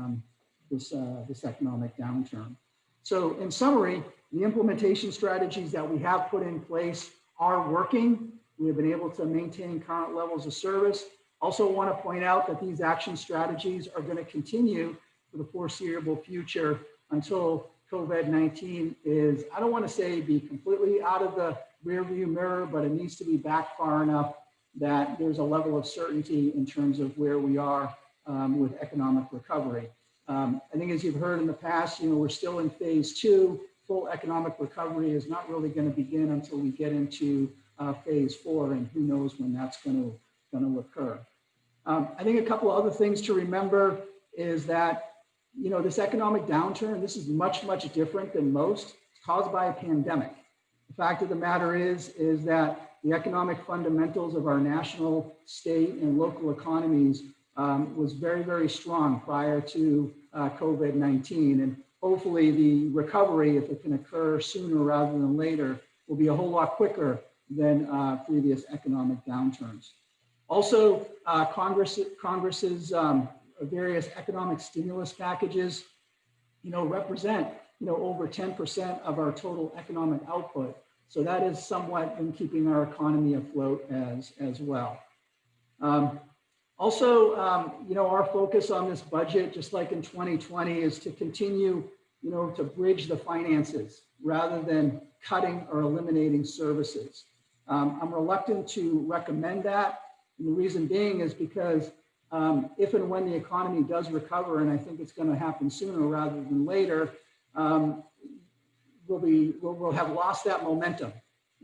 this economic downturn. So in summary, the implementation strategies that we have put in place are working. We have been able to maintain current levels of service. Also want to point out that these action strategies are going to continue for the foreseeable future until COVID-19 is, I don't want to say be completely out of the rearview mirror, but it needs to be back far enough that there's a level of certainty in terms of where we are with economic recovery. I think as you've heard in the past, we're still in phase 2. Full economic recovery is not really going to begin until we get into phase 4, and who knows when that's going to occur. I think a couple of other things to remember is that this economic downturn, this is much, much different than most. It's caused by a pandemic. The fact of the matter is that the economic fundamentals of our national, state, and local economies was very, very strong prior to COVID-19. And hopefully the recovery, if it can occur sooner rather than later, will be a whole lot quicker than previous economic downturns. Also, Congress's various economic stimulus packages, represent, over 10% of our total economic output. So that is somewhat in keeping our economy afloat as well. Also, our focus on this budget, just like in 2020, is to continue, to bridge the finances rather than cutting or eliminating services. I'm reluctant to recommend that. And the reason being is because if and when the economy does recover, and I think it's going to happen sooner rather than later, we'll have lost that momentum,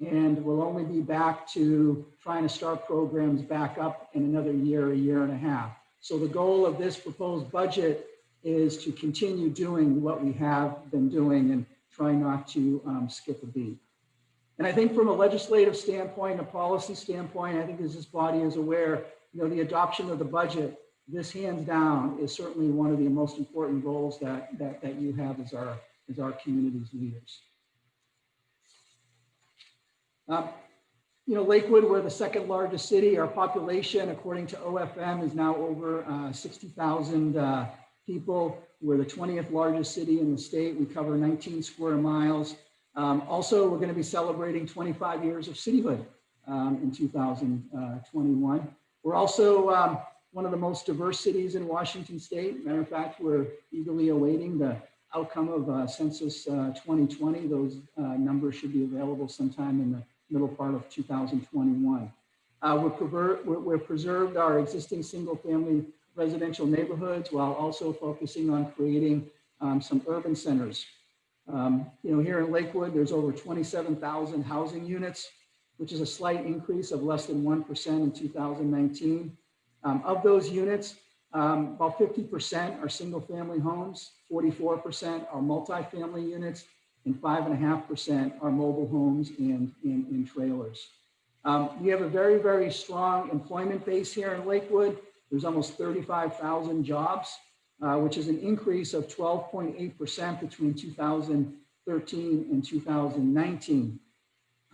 and we'll only be back to trying to start programs back up in another year, a year and a half. So the goal of this proposed budget is to continue doing what we have been doing and try not to skip a beat. And I think from a legislative standpoint, a policy standpoint, I think as this body is aware, the adoption of the budget, this hands down is certainly one of the most important goals that you have as our community's leaders. Lakewood, we're the second largest city. Our population, according to OFM, is now over 60,000 people. We're the 20th largest city in the state. We cover 19 square miles. Also, we're going to be celebrating 25 years of cityhood in 2021. We're also one of the most diverse cities in Washington state. Matter of fact, we're eagerly awaiting the outcome of Census 2020. Those numbers should be available sometime in the middle part of 2021. We've preserved our existing single-family residential neighborhoods while also focusing on creating some urban centers. Here in Lakewood, there's over 27,000 housing units, which is a slight increase of less than 1% in 2019. Of those units, about 50% are single-family homes, 44% are multifamily units, and 5.5% are mobile homes and trailers. We have a very, very strong employment base here in Lakewood. There's almost 35,000 jobs, which is an increase of 12.8% between 2013 and 2019.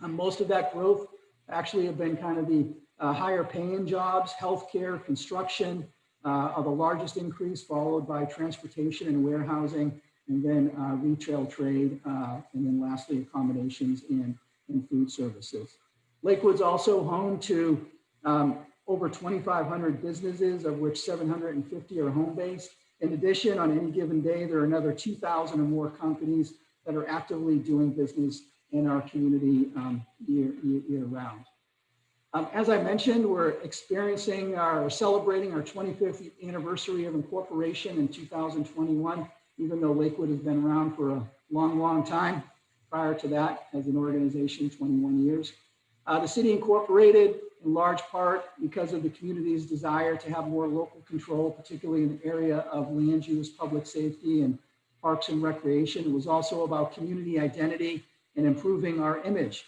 Most of that growth actually have been kind of the higher paying jobs. Healthcare, construction are the largest increase, followed by transportation and warehousing, and then retail trade, and then lastly, accommodations and food services. Lakewood's also home to over 2,500 businesses, of which 750 are home-based. In addition, on any given day, there are another 2,000 or more companies that are actively doing business in our community year-round. As I mentioned, we're celebrating our 25th anniversary of incorporation in 2021, even though Lakewood has been around for a long, long time. Prior to that, as an organization, 21 years. The city incorporated in large part because of the community's desire to have more local control, particularly in the area of land use, public safety, and parks and recreation. It was also about community identity and improving our image.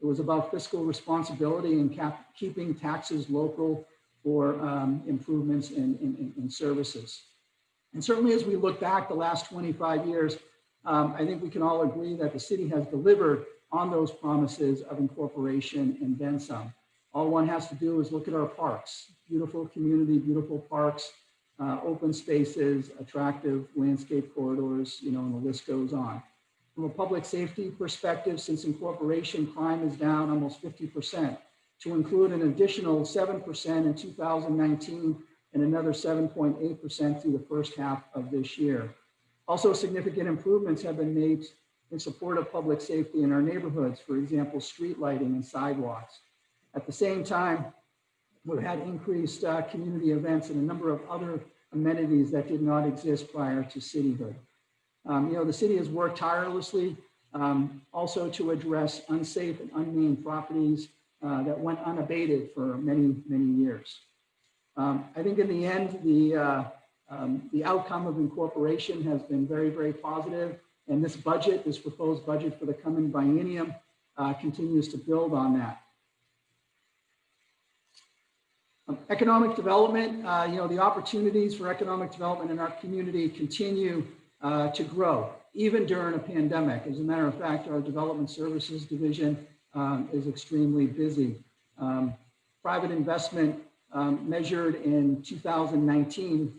It was about fiscal responsibility and keeping taxes local for improvements in services. And certainly as we look back the last 25 years, I think we can all agree that the city has delivered on those promises of incorporation and then some. All one has to do is look at our parks, beautiful community, beautiful parks. open spaces, attractive landscape corridors, and the list goes on. From a public safety perspective, since incorporation, crime is down almost 50%, to include an additional 7% in 2019 and another 7.8% through the first half of this year. Also, significant improvements have been made in support of public safety in our neighborhoods, for example, street lighting and sidewalks. At the same time, we've had increased community events and a number of other amenities that did not exist prior to cityhood. The city has worked tirelessly also to address unsafe and unmanned properties that went unabated for many, many years. I think in the end, the outcome of incorporation has been very, very positive, and this budget, this proposed budget for the coming biennium, continues to build on that. Economic development, the opportunities for economic development in our community continue to grow, even during a pandemic. As a matter of fact, our Development Services Division is extremely busy. Private investment measured in 2019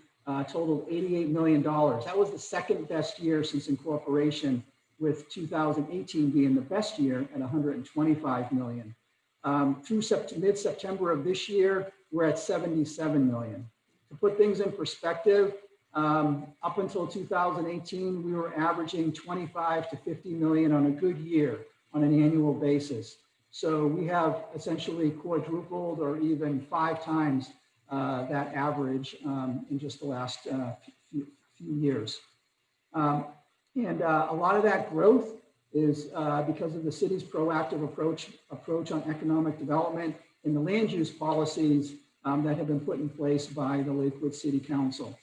totaled $88 million. That was the second best year since incorporation, with 2018 being the best year at $125 million. Through mid-September of this year, we're at $77 million. To put things in perspective, up until 2018, we were averaging 25 to 50 million on a good year on an annual basis. So we have essentially quadrupled or even 5 times that average in just the last few years. And a lot of that growth is because of the city's proactive approach on economic development and the land use policies that have been put in place by the Lakewood City Council.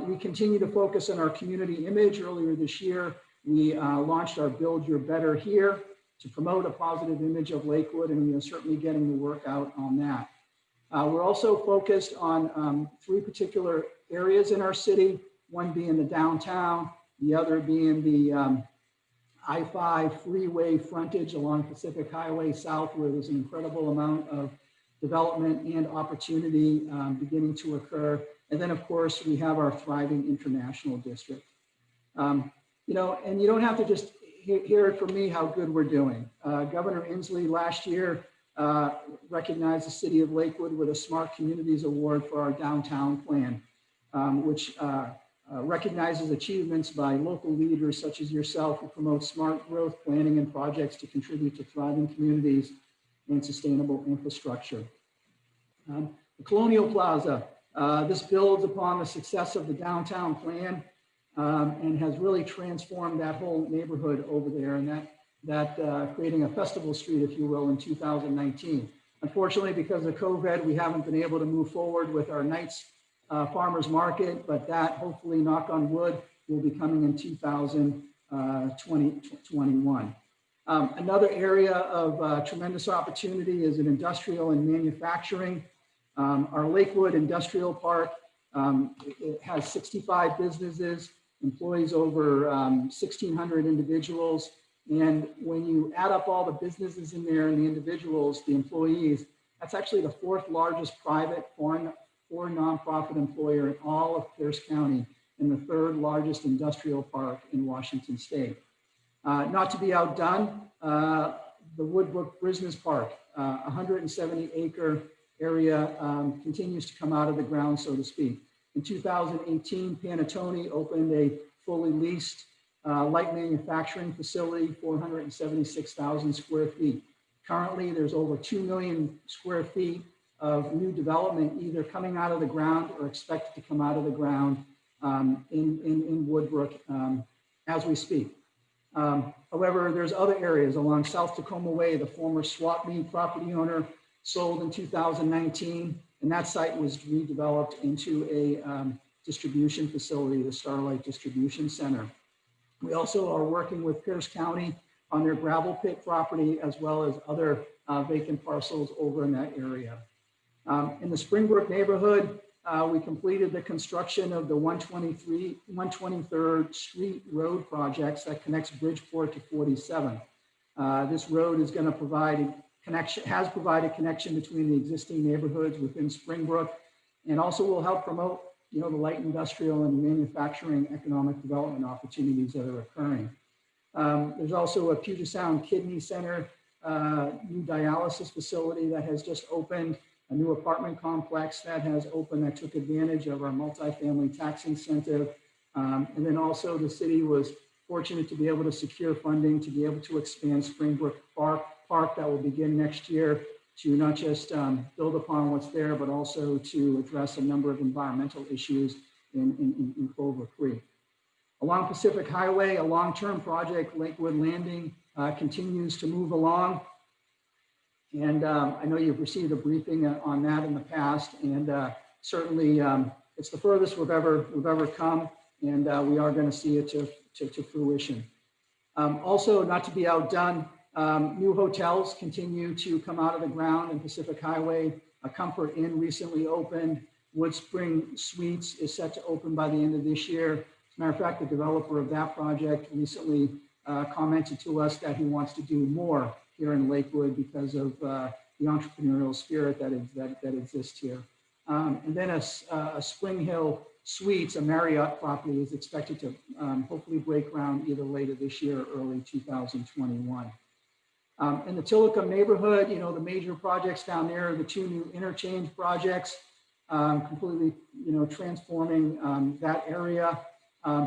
We continue to focus on our community image. Earlier this year, we launched our Build Your Better Here to promote a positive image of Lakewood, and we are certainly getting the work out on that. We're also focused on 3 particular areas in our city, one being the downtown, the other being the I-5 freeway frontage along Pacific Highway South, where there's an incredible amount of development and opportunity beginning to occur. And then, of course, we have our thriving international district. And you don't have to just hear it from me how good we're doing. Governor Inslee last year recognized the city of Lakewood with a Smart Communities Award for our downtown plan, which recognizes achievements by local leaders such as yourself who promote smart growth planning and projects to contribute to thriving communities and sustainable infrastructure. The Colonial Plaza, this builds upon the success of the downtown plan and has really transformed that whole neighborhood over there, and that creating a festival street, if you will, in 2019. Unfortunately, because of COVID, we haven't been able to move forward with our Knights Farmers Market, but that, hopefully, knock on wood, will be coming in 2021. Another area of tremendous opportunity is in industrial and manufacturing. Our Lakewood Industrial Park it has 65 businesses, employs over 1,600 individuals. And when you add up all the businesses in there and the individuals, the employees, that's actually the 4th largest private or nonprofit employer in all of Pierce County and the 3rd largest industrial park in Washington State. Not to be outdone, the Woodbrook Business Park, 170-acre area continues to come out of the ground, so to speak. In 2018, Panattoni opened a fully leased light manufacturing facility, 476,000 square feet. Currently, there's over 2 million square feet of new development either coming out of the ground or expected to come out of the ground in Woodbrook as we speak. However, there's other areas along South Tacoma Way. The former Swap Meet property owner sold in 2019, and that site was redeveloped into a distribution facility, the Starlight Distribution Center. We also are working with Pierce County on their gravel pit property, as well as other vacant parcels over in that area. In the Springbrook neighborhood, we completed the construction of the 123rd Street Road projects that connects Bridgeport to 47. This road is going to provide has provided connection between the existing neighborhoods within Springbrook, and also will help promote you know, the light industrial and manufacturing economic development opportunities that are occurring. There's also a Puget Sound Kidney Center, new dialysis facility that has just opened, a new apartment complex that has opened that took advantage of our multifamily tax incentive. And then also the city was fortunate to be able to secure funding to be able to expand Springbrook Park that will begin next year to not just build upon what's there, but also to address a number of environmental issues in Clover Creek. Along Pacific Highway, a long-term project, Lakewood Landing, continues to move along. And I know you've received a briefing on that in the past, and certainly it's the furthest we've ever come, and we are going to see it to fruition. Also, not to be outdone, new hotels continue to come out of the ground in Pacific Highway. A Comfort Inn recently opened. Woodspring Suites is set to open by the end of this year. As a matter of fact, the developer of that project recently commented to us that he wants to do more here in Lakewood because of the entrepreneurial spirit that exists here. And then a Spring Hill Suites, a Marriott property, is expected to hopefully break ground either later this year or early 2021. In the Tillicum neighborhood, you know, the major projects down there, the two new interchange projects, completely, you know, transforming that area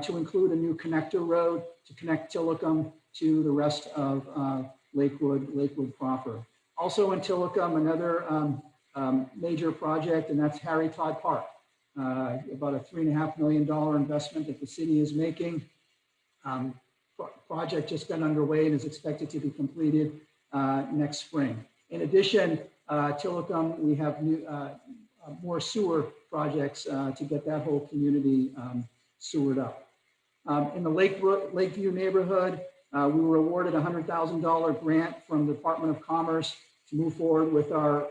to include a new connector road to connect Tillicum to the rest of Lakewood proper. Also in Tillicum, another major project, and that's Harry Todd Park. About a $3.5 million investment that the city is making. Project just got underway and is expected to be completed next spring. In addition, Tillicum, we have new, more sewer projects to get that whole community sewered up. In the Lakeview neighborhood, we were awarded a $100,000 grant from the Department of Commerce to move forward with our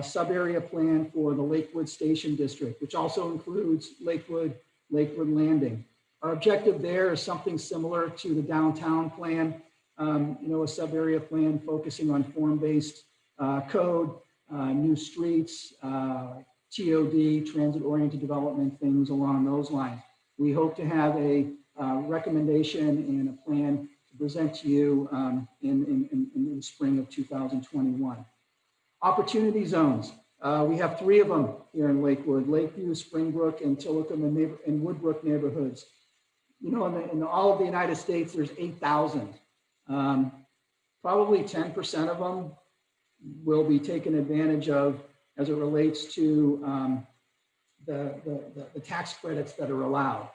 sub-area plan for the Lakewood Station District, which also includes Lakewood Landing. Our objective there is something similar to the downtown plan, you know, a sub-area plan focusing on form-based code, new streets, TOD, transit-oriented development, things along those lines. We hope to have a recommendation and a plan to present to you in the spring of 2021. Opportunity zones. We have 3 of them here in Lakewood: Lakeview, Springbrook, and Tillicum and Woodbrook neighborhoods. You know, in all of the United States, there's 8,000. Probably 10% of them will be taken advantage of as it relates to the tax credits that are allowed.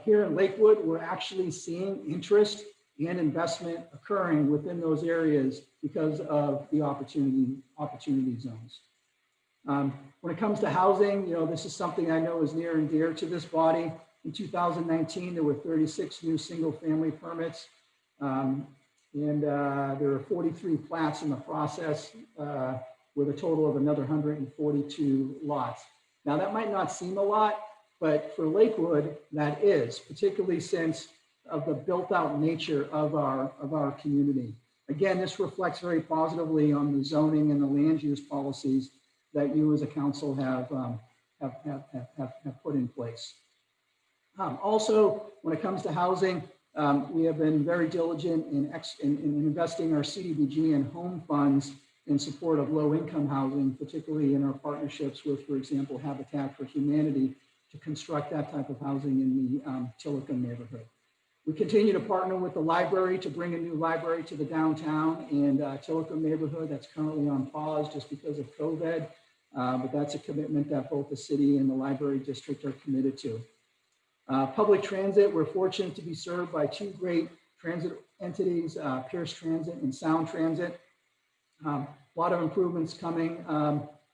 Here in Lakewood, we're actually seeing interest and investment occurring within those areas because of the opportunity zones. When it comes to housing, you know, this is something I know is near and dear to this body. In 2019, there were 36 new single-family permits, and there are 43 plats in the process with a total of another 142 lots. Now, that might not seem a lot, but for Lakewood, that is, particularly since of the built-out nature of our community. Again, this reflects very positively on the zoning and the land use policies that you as a council have put in place. Also, when it comes to housing, we have been very diligent in investing our CDBG and home funds in support of low-income housing, particularly in our partnerships with, for example, Habitat for Humanity, to construct that type of housing in the Tillicum neighborhood. We continue to partner with the library to bring a new library to the downtown and Tillicum neighborhood. That's currently on pause just because of COVID, but that's a commitment that both the city and the library district are committed to. Public transit, we're fortunate to be served by 2 great transit entities, Pierce Transit and Sound Transit. A lot of improvements coming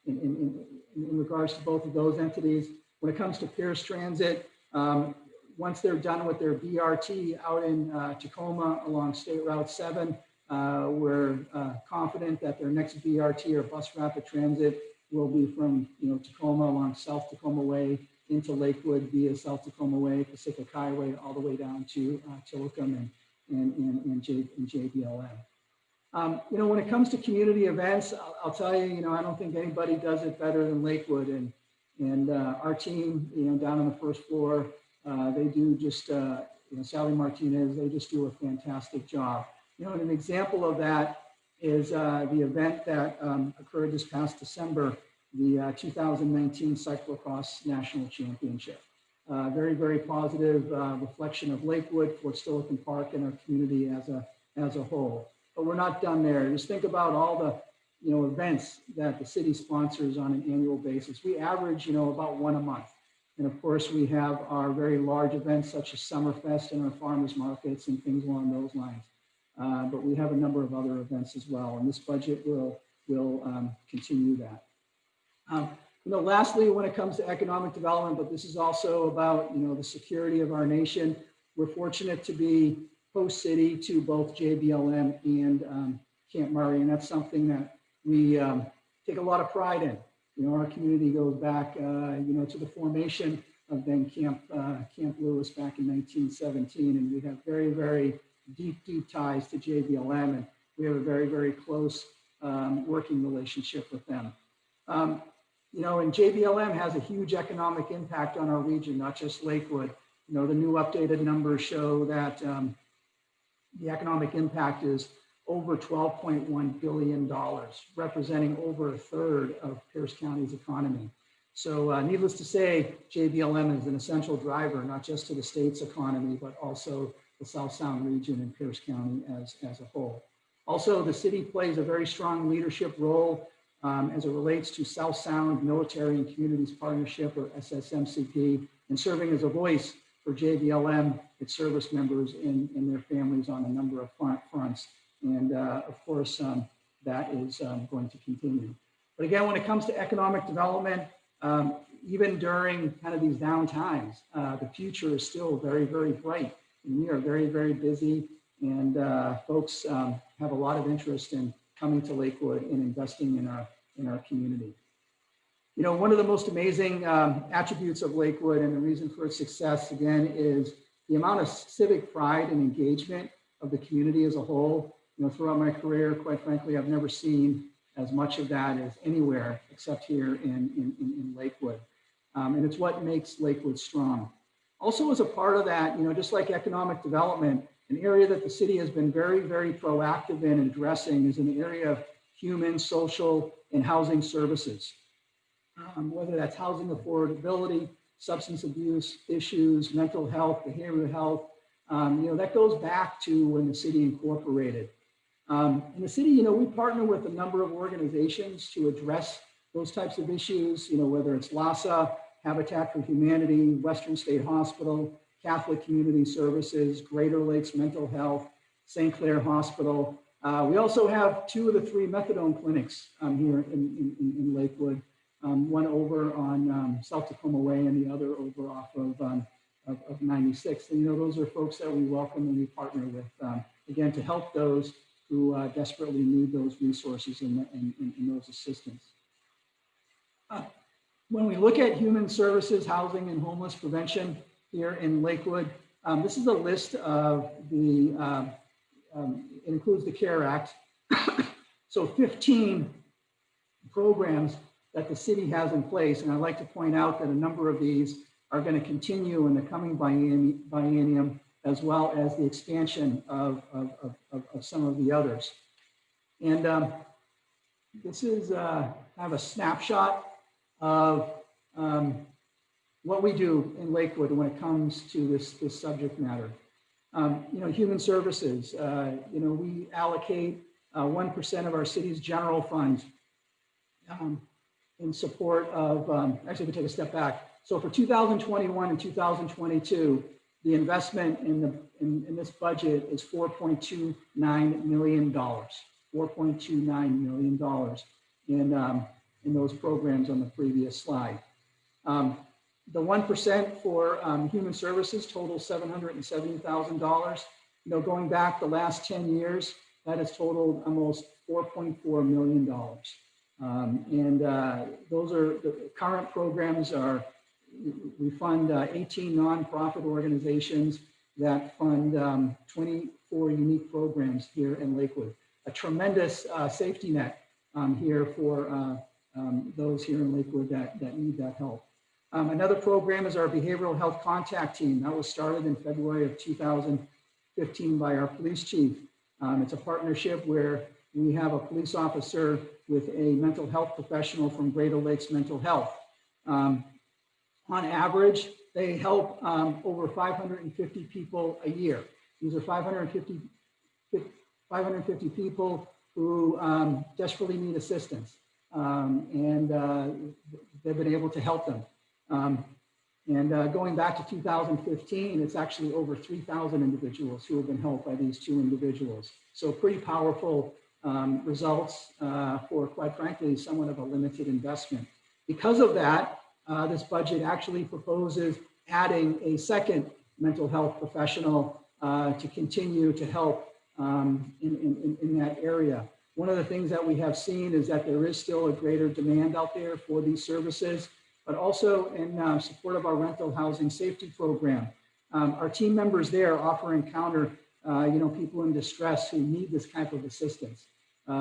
in regards to both of those entities. When it comes to Pierce Transit, once they're done with their BRT out in Tacoma along State Route 7, we're confident that their next BRT or bus rapid transit will be from Tacoma along South Tacoma Way into Lakewood via South Tacoma Way, Pacific Highway, all the way down to Tillicum and JBLM. When it comes to community events, I'll tell you, I don't think anybody does it better than Lakewood. And And our team, down on the first floor, they do just, Sally Martinez, they just do a fantastic job. And an example of that is the event that occurred this past December, the 2019 Cyclocross National Championship. Very, very positive reflection of Lakewood, Fort Steilacoom Park, and our community as a whole. But we're not done there. Just think about all the events that the city sponsors on an annual basis. We average about one a month. And of course, we have our very large events such as Summerfest and our farmers markets and things along those lines. But we have a number of other events as well, and this budget will continue that. Lastly, when it comes to economic development, but this is also about the security of our nation. We're fortunate to be host city to both JBLM and Camp Murray, and that's something that we take a lot of pride in. Our community goes back, to the formation of then Camp Lewis back in 1917, and we have very, very deep ties to JBLM, and we have a very, very close working relationship with them. And JBLM has a huge economic impact on our region, not just Lakewood. The new updated numbers show that the economic impact is over $12.1 billion, representing over a third of Pierce County's economy. So needless to say, JBLM is an essential driver, not just to the state's economy, but also the South Sound region and Pierce County as a whole. Also, the city plays a very strong leadership role as it relates to South Sound Military and Communities Partnership, or SSMCP, and serving as a voice for JBLM, its service members and their families on a number of fronts. And of course, that is going to continue. But again, when it comes to economic development, even during kind of these down times, the future is still very, very bright. And we are very, very busy, and folks have a lot of interest in coming to Lakewood and investing in our community. One of the most amazing attributes of Lakewood and the reason for its success, again, is the amount of civic pride and engagement of the community as a whole. Throughout my career, quite frankly, I've never seen as much of that as anywhere except here in Lakewood. And it's what makes Lakewood strong. Also, as a part of that, just like economic development, an area that the city has been very, very proactive in addressing is an area of human, social, and housing services. Whether that's housing affordability, substance abuse issues, mental health, behavioral health, that goes back to when the city incorporated. In the city, we partner with a number of organizations to address those types of issues, whether it's LASA, Habitat for Humanity, Western State Hospital, Catholic Community Services, Greater Lakes Mental Health, St. Clair Hospital. We also have 2 of the 3 methadone clinics here in Lakewood, one over on South Tacoma Way and the other over off of 96. And, those are folks that we welcome and we partner with, again, to help those who desperately need those resources and those assistance. When we look at human services, housing, and homeless prevention here in Lakewood, this is a list of the, it includes the CARE Act. So 15 programs that the city has in place. And I'd like to point out that a number of these are going to continue in the coming biennium, as well as the expansion of some of the others. And this is kind of a snapshot of what we do in Lakewood when it comes to this subject matter. Human services, we allocate 1% of our city's general fund in support of, actually, we take a step back. So for 2021 and 2022, the investment in this budget is $4.29 million, $4.29 million in those programs on the previous slide. The 1% for human services totals $770,000. Going back the last 10 years, that has totaled almost $4.4 million. Those are the current programs are, we fund 18 nonprofit organizations that fund 24 unique programs here in Lakewood. A tremendous safety net here for those here in Lakewood that need that help. Another program is our behavioral health contact team. That was started in February of 2015 by our police chief. It's a partnership where we have a police officer with a mental health professional from Greater Lakes Mental Health. On average, they help over 550 people a year. These are 550 people who desperately need assistance, and they've been able to help them. Going back to 2015, it's actually over 3,000 individuals who have been helped by these two individuals. So pretty powerful results for, quite frankly, somewhat of a limited investment. Because of that, this budget actually proposes adding a second mental health professional to continue to help in that area. One of the things that we have seen is that there is still a greater demand out there for these services, but also in support of our rental housing safety program. Our team members there offer and encounter people in distress who need this type of assistance.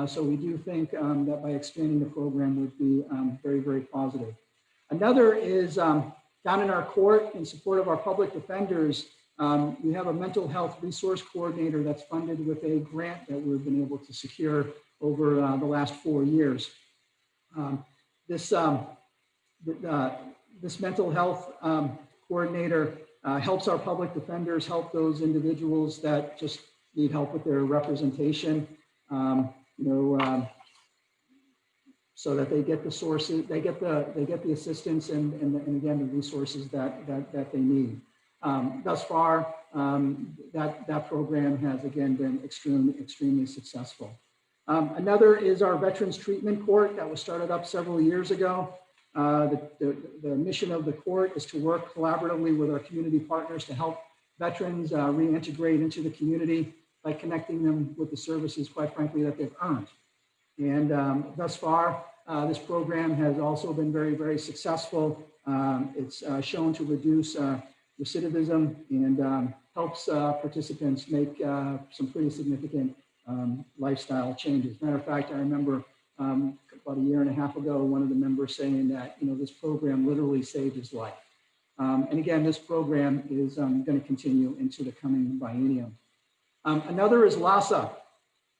So we do think that by expanding the program would be very, very positive. Another is down in our court in support of our public defenders. We have a mental health resource coordinator that's funded with a grant that we've been able to secure over the last 4 years. This mental health coordinator helps our public defenders help those individuals that just need help with their representation, so that they get the sources, they get the assistance and again, the resources that they need. Thus far, that program has again been extremely successful. Another is our Veterans Treatment Court that was started up several years ago. The mission of the court is to work collaboratively with our community partners to help veterans reintegrate into the community by connecting them with the services, quite frankly, that they've earned. And thus far, this program has also been very, very successful. It's shown to reduce recidivism and helps participants make some pretty significant lifestyle changes. Matter of fact, I remember about 1.5 years ago, one of the members saying that, this program literally saved his life. And again, this program is going to continue into the coming biennium. Another is LAHSA,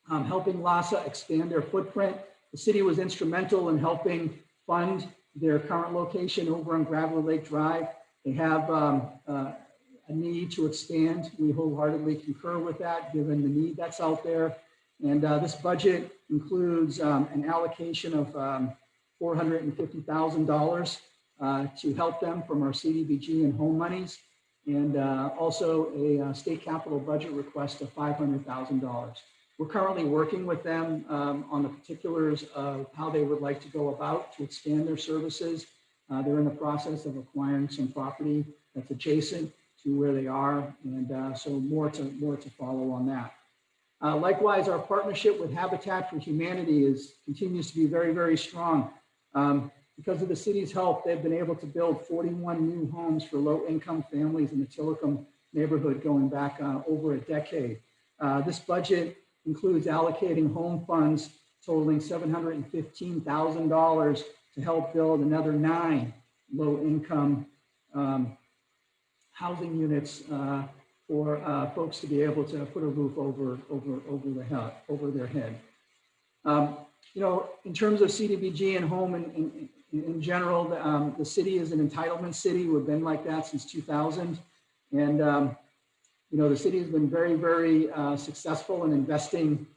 helping LAHSA expand their footprint. The city was instrumental in helping fund their current location over on Gravelly Lake Drive. They have a need to expand. We wholeheartedly concur with that, given the need that's out there. And this budget includes an allocation of $450,000 to help them from our CDBG and home monies, and also a state capital budget request of $500,000. We're currently working with them on the particulars of how they would like to go about to expand their services. They're in the process of acquiring some property that's adjacent to where they are, and so more to follow on that. Likewise, our partnership with Habitat for Humanity continues to be very, very strong. Because of the city's help, they've been able to build 41 new homes for low-income families in the Tillicum neighborhood going back over a decade. This budget includes allocating home funds totaling $715,000 to help build another 9 low-income housing units for folks to be able to put a roof over their head. In terms of CDBG and home in general, the city is an entitlement city. We've been like that since 2000. And, the city has been very, very successful in investing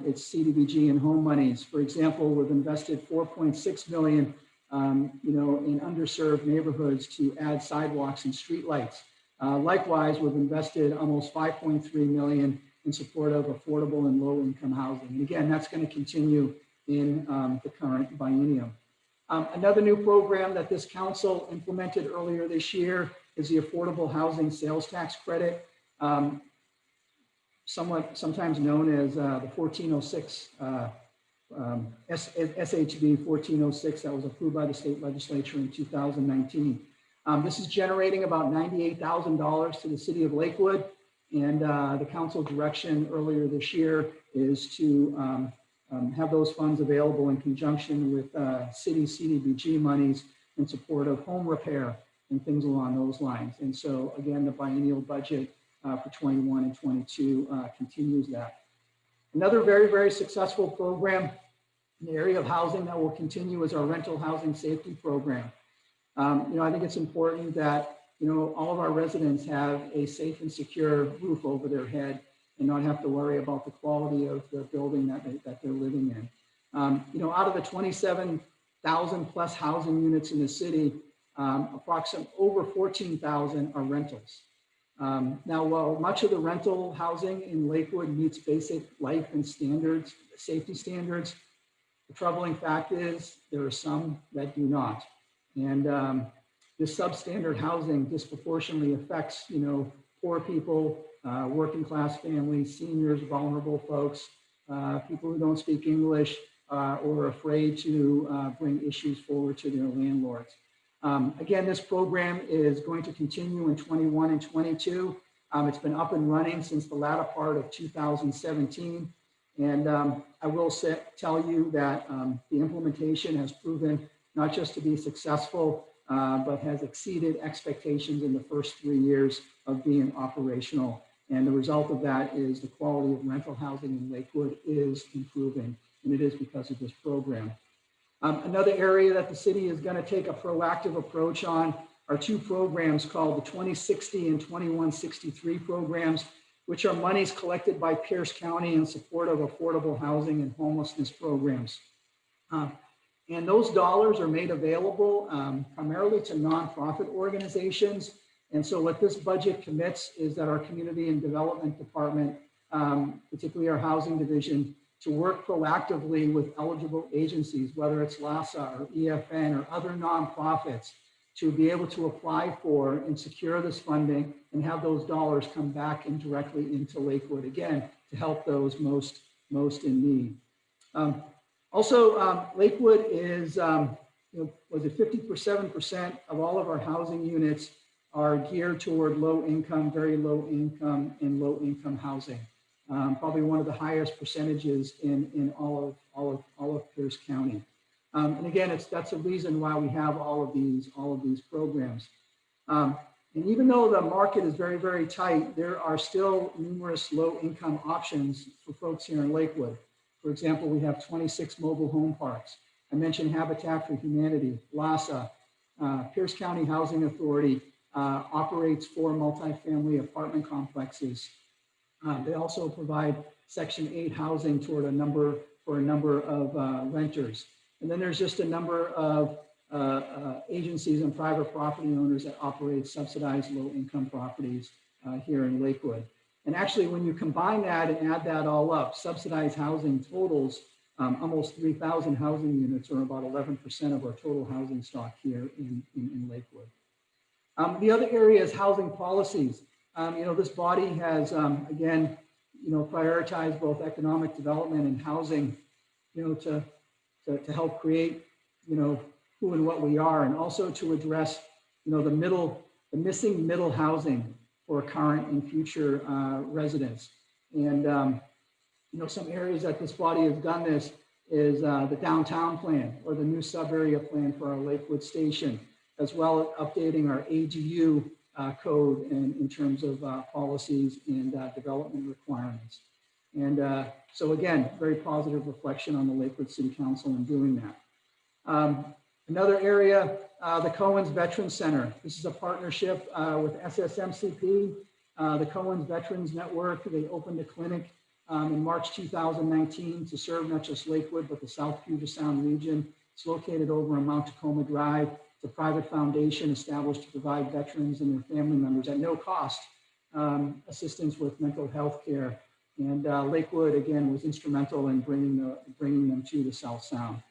its CDBG and home monies. For example, we've invested $4.6 million, in underserved neighborhoods to add sidewalks and streetlights. Likewise, we've invested almost $5.3 million in support of affordable and low-income housing. And again, that's going to continue in the current biennium. Another new program that this council implemented earlier this year is the Affordable Housing Sales Tax Credit, sometimes known as the 1406, SHB 1406 that was approved by the state legislature in 2019. This is generating about $98,000 to the city of Lakewood, and the council direction earlier this year is to have those funds available in conjunction with city CDBG monies in support of home repair and things along those lines. And so again, the biennial budget for 21 and 22 continues that. Another very, very successful program in the area of housing that will continue is our rental housing safety program. I think it's important that, all of our residents have a safe and secure roof over their head and not have to worry about the quality of the building that they're living in. Out of the 27,000 plus housing units in the city, approximately over 14,000 are rentals. Now, while much of the rental housing in Lakewood meets basic life and standards, safety standards, the troubling fact is there are some that do not. And this substandard housing disproportionately affects, poor people, working class families, seniors, vulnerable folks, people who don't speak English or are afraid to bring issues forward to their landlords. Again, this program is going to continue in 21 and 22. It's been up and running since the latter part of 2017. And I will tell you that the implementation has proven not just to be successful, but has exceeded expectations in the first 3 years of being operational. And the result of that is the quality of rental housing in Lakewood is improving, and it is because of this program. Another area that the city is going to take a proactive approach on are two programs called the 2060 and 2163 programs, which are monies collected by Pierce County in support of affordable housing and homelessness programs. And those dollars are made available primarily to nonprofit organizations. And so what this budget commits is that our Community and Development Department, particularly our Housing Division, to work proactively with eligible agencies, whether it's LAHSA or EFN or other nonprofits, to be able to apply for and secure this funding and have those dollars come back in directly into Lakewood, again, to help those most in need. Also, Lakewood is, was it 57% of all of our housing units are geared toward low income, very low income, and low income housing. Probably one of the highest percentages in all of Pierce County. And again, that's a reason why we have all of these programs. And even though the market is very, very tight, there are still numerous low income options for folks here in Lakewood. For example, we have 26 mobile home parks. I mentioned Habitat for Humanity, LAHSA, Pierce County Housing Authority operates 4 multifamily apartment complexes. They also provide Section 8 housing for a number of renters. And then there's just a number of agencies and private property owners that operate subsidized low-income properties here in Lakewood. And actually, when you combine that and add that all up, subsidized housing totals almost 3,000 housing units, or about 11% of our total housing stock here in Lakewood. The other area is housing policies. This body has, again, prioritized both economic development and housing, to help create, who and what we are, and also to address, the missing middle housing for current and future residents. And, some areas that this body has done this is the downtown plan, or the new sub-area plan for our Lakewood station, as well as updating our ADU code in terms of policies and development requirements. And so again, very positive reflection on the Lakewood City Council in doing that. Another area, the Cohen's Veterans Center. This is a partnership with SSMCP, the Cohen's Veterans Network. They opened a clinic in March 2019 to serve not just Lakewood, but the South Puget Sound region. It's located over on Mount Tacoma Drive. It's a private foundation established to provide veterans and their family members at no cost assistance with mental health care. And Lakewood, again, was instrumental in bringing them to the South Sound.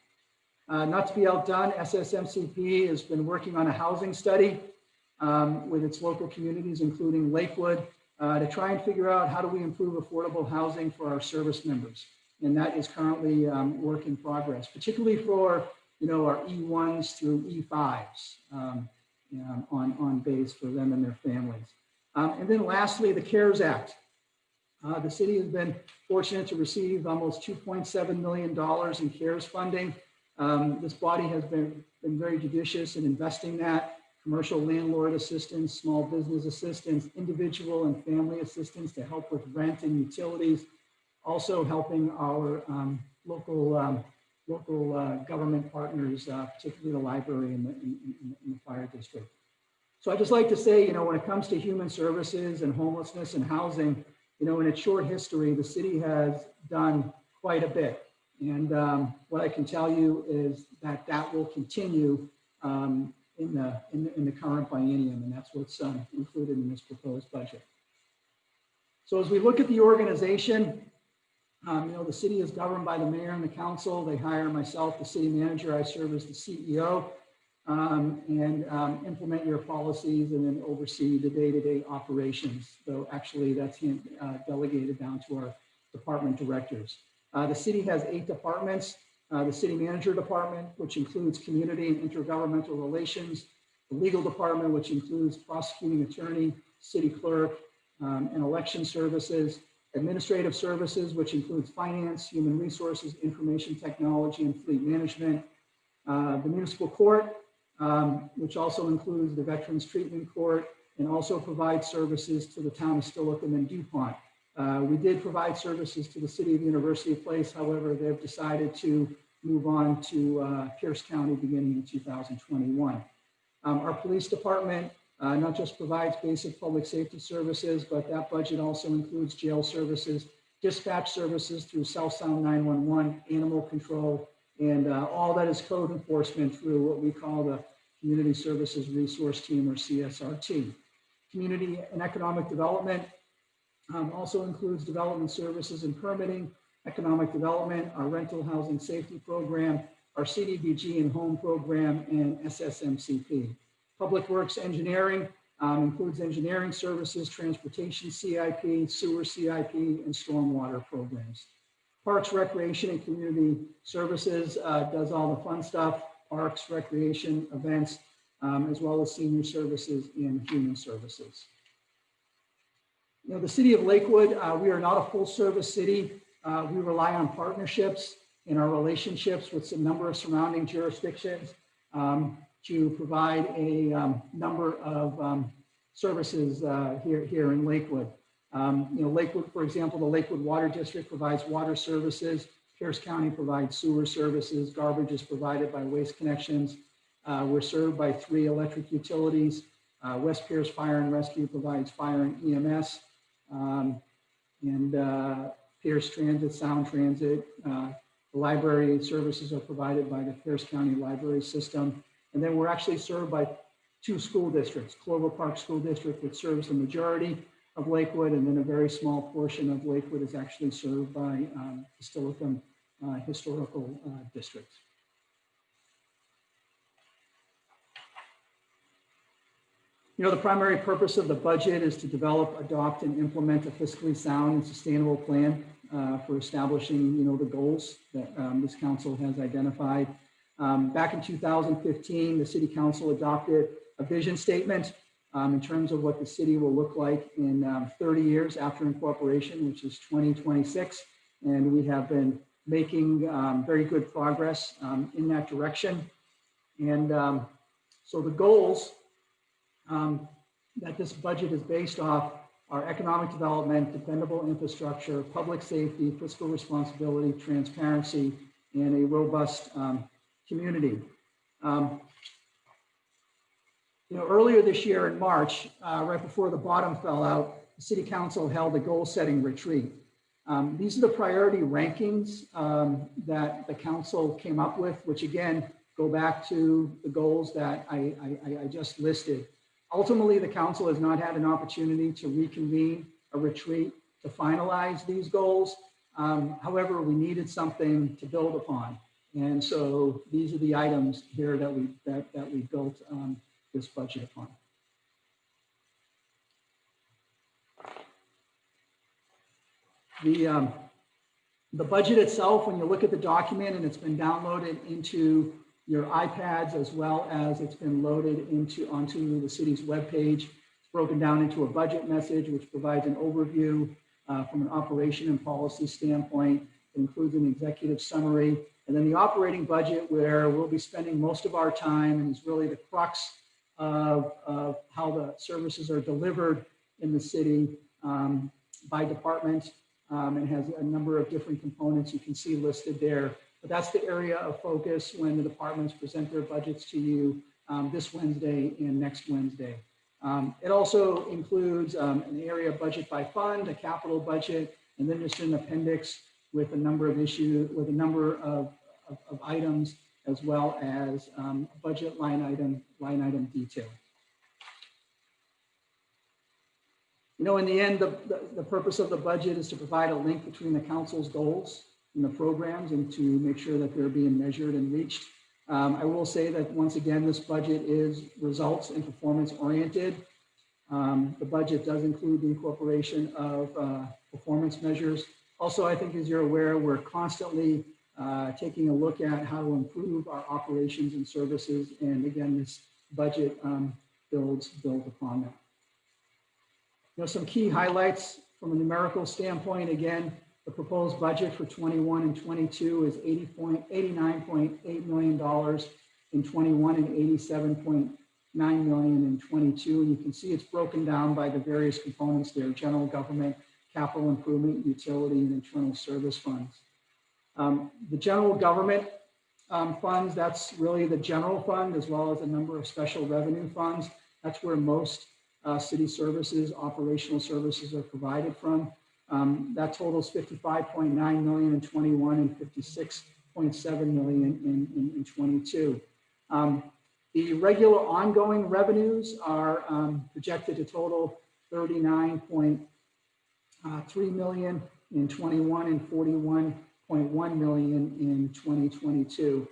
Not to be outdone, SSMCP has been working on a housing study with its local communities, including Lakewood, to try and figure out how do we improve affordable housing for our service members. And that is currently work in progress, particularly for our E1s through E5s on base for them and their families. And then lastly, the CARES Act. The city has been fortunate to receive almost $2.7 million in CARES funding. This body has been very judicious in investing that. Commercial landlord assistance, small business assistance, individual and family assistance to help with rent and utilities. Also helping our local government partners, particularly the library and the fire district. So I'd just like to say, you know, when it comes to human services and homelessness and housing, you know, in its short history, the city has done quite a bit. And what I can tell you is that that will continue in the current biennium, and that's what's included in this proposed budget. So as we look at the organization, you know, the city is governed by the mayor and the council. They hire myself, the city manager. I serve as the CEO and implement your policies and then oversee the day-to-day operations. So actually that's delegated down to our department directors. The city has 8 departments. The city manager department, which includes community and intergovernmental relations, the legal department, which includes prosecuting attorney, city clerk, and election services, administrative services, which includes finance, human resources, information technology, and fleet management, the municipal court, which also includes the Veterans Treatment Court, and also provides services to the town of Steilacoom and DuPont. We did provide services to the city of University Place. However, they've decided to move on to Pierce County beginning in 2021. Our police department not just provides basic public safety services, but that budget also includes jail services, dispatch services through South Sound 911, animal control, and all that is code enforcement through what we call the Community Services Resource Team, or CSRT. Community and economic development also includes development services and permitting, economic development, our rental housing safety program, our CDBG and home program, and SSMCP. Public Works Engineering includes engineering services, transportation CIP, sewer CIP, and stormwater programs. Parks, Recreation, and Community Services does all the fun stuff, parks, recreation, events, as well as senior services and human services. You know, the city of Lakewood, we are not a full service city. We rely on partnerships in our relationships with some number of surrounding jurisdictions to provide a number of services here in Lakewood. You know, Lakewood, for example, the Lakewood Water District provides water services. Pierce County provides sewer services. Garbage is provided by Waste Connections. We're served by 3 electric utilities. West Pierce Fire and Rescue provides fire and EMS. Pierce Transit, Sound Transit. The library services are provided by the Pierce County Library System. And then we're actually served by 2 school districts, Clover Park School District, which serves the majority of Lakewood, and then a very small portion of Lakewood is actually served by the Steilacoom Historical District. You know, the primary purpose of the budget is to develop, adopt, and implement a fiscally sound and sustainable plan for establishing, you know, the goals that this council has identified. Back in 2015, the City Council adopted a vision statement in terms of what the city will look like in 30 years after incorporation, which is 2026. And we have been making very good progress in that direction. And so the goals that this budget is based off are economic development, dependable infrastructure, public safety, fiscal responsibility, transparency, and a robust community. You know, earlier this year in March, right before the bottom fell out, the City Council held a goal-setting retreat. These are the priority rankings that the council came up with, which again, go back to the goals that I just listed. Ultimately, the council has not had an opportunity to reconvene a retreat to finalize these goals. However, we needed something to build upon. And so these are the items here that we built this budget upon. The budget itself, when you look at the document, and it's been downloaded into your iPads as well as it's been loaded onto the city's webpage. It's broken down into a budget message, which provides an overview from an operation and policy standpoint. It includes an executive summary, and then the operating budget, where we'll be spending most of our time and is really the crux of how the services are delivered in the city by department, and has a number of different components you can see listed there. But that's the area of focus when the departments present their budgets to you this Wednesday and next Wednesday. It also includes an area budget by fund, a capital budget, and then just an appendix with a number of issues, with a number of items, as well as budget line item detail. You know, in the end, the purpose of the budget is to provide a link between the council's goals and the programs, and to make sure that they're being measured and reached. I will say that once again, this budget is results and performance oriented. The budget does include the incorporation of performance measures. Also, I think as you're aware, we're constantly taking a look at how to improve our operations and services. And again, this budget builds upon that. You know, some key highlights from a numerical standpoint, again, the proposed budget for 21 and 22 is $89.8 million in 21 and $87.9 million in 22. And you can see it's broken down by the various components there: general government, capital improvement, utility, and internal service funds. The general government funds, that's really the general fund, as well as a number of special revenue funds. That's where most city services, operational services are provided from. That totals $55.9 million in 21 and $56.7 million in 22. The regular ongoing revenues are projected to total $39.3 million in 21 and $41.1 million in 2022.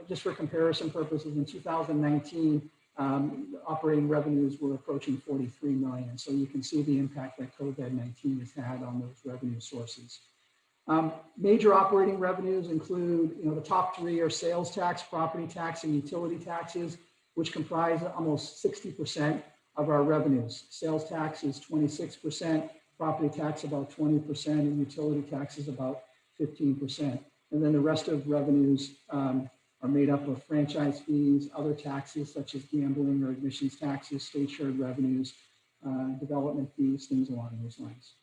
Just for comparison purposes, in 2019, operating revenues were approaching $43 million. So you can see the impact that COVID-19 has had on those revenue sources. Major operating revenues include, you know, the top three are sales tax, property tax, and utility taxes, which comprise almost 60% of our revenues. Sales tax is 26%, property tax about 20%, and utility tax is about 15%. And then the rest of revenues are made up of franchise fees, other taxes such as gambling or admissions taxes, state shared revenues, development fees, things along those lines.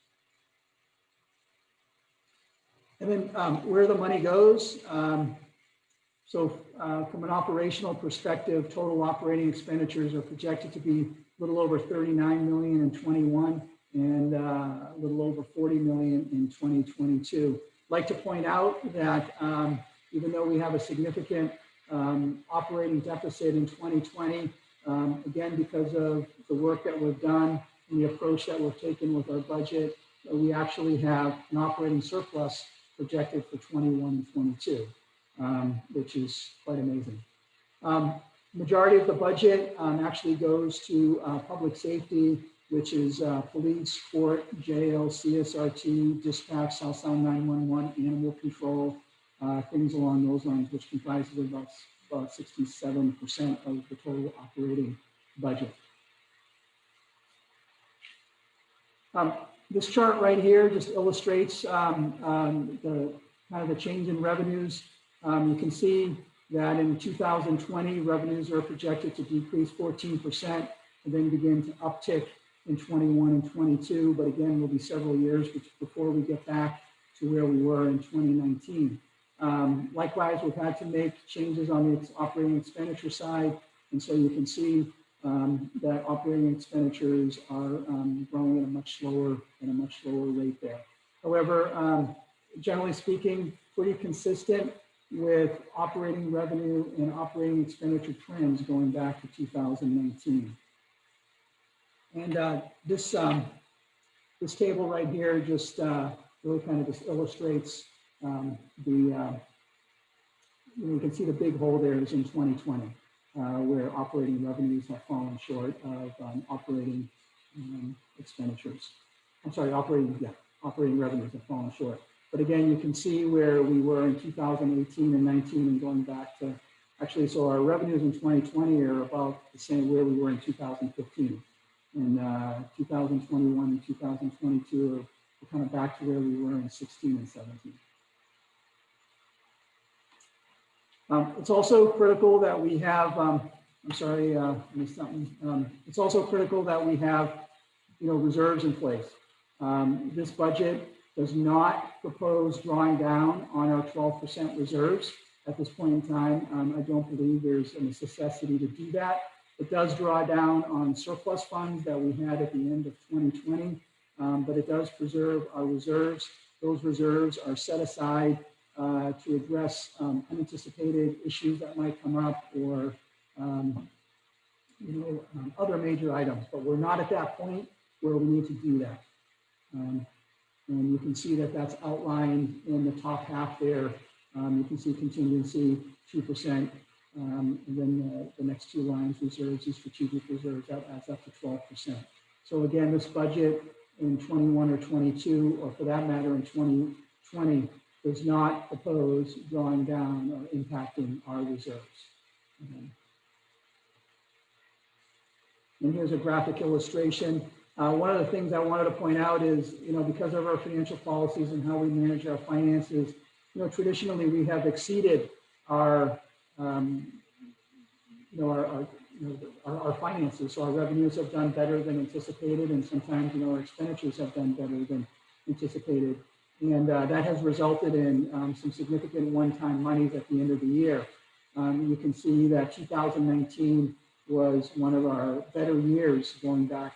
And then where the money goes. So from an operational perspective, total operating expenditures are projected to be a little over $39 million in 21 and a little over $40 million in 2022. I'd like to point out that even though we have a significant operating deficit in 2020, again, because of the work that we've done and the approach that we've taken with our budget, we actually have an operating surplus projected for 21 and 22, which is quite amazing. Majority of the budget actually goes to public safety, which is police, court, jail, CSRT, dispatch, South Sound 911, animal control, things along those lines, which comprises about 67% of the total operating budget. This chart right here just illustrates the kind of the change in revenues. You can see that in 2020, revenues are projected to decrease 14% and then begin to uptick in 21 and 22. But again, will be several years before we get back to where we were in 2019. Likewise, we've had to make changes on the operating expenditure side. And so you can see that operating expenditures are growing at a much slower rate there. However, generally speaking, pretty consistent with operating revenue and operating expenditure trends going back to 2019. And this table right here just really kind of just illustrates you can see the big hole there is in 2020, where operating revenues have fallen short of operating expenditures. I'm sorry, operating revenues have fallen short. But again, you can see where we were in 2018 and 19 and going back to, actually, so our revenues in 2020 are about the same where we were in 2015. And 2021 and 2022 are kind of back to where we were in 16 and 17. It's also critical that we have, I'm sorry, I missed something. It's also critical that we have, reserves in place. This budget does not propose drawing down on our 12% reserves at this point in time. I don't believe there's a necessity to do that. It does draw down on surplus funds that we had at the end of 2020, but it does preserve our reserves. Those reserves are set aside to address unanticipated issues that might come up or other major items, but we're not at that point where we need to do that. And you can see that that's outlined in the top half there. You can see contingency 2%, and then the next two lines, reserves and strategic reserves, that adds up to 12%. So again, this budget in 21 or 22, or for that matter in 2020, does not propose drawing down or impacting our reserves. And here's a graphic illustration. One of the things I wanted to point out is, because of our financial policies and how we manage our finances, traditionally we have exceeded our finances. So our revenues have done better than anticipated, and sometimes, our expenditures have done better than anticipated. And that has resulted in some significant one-time monies at the end of the year. You can see that 2019 was one of our better years going back,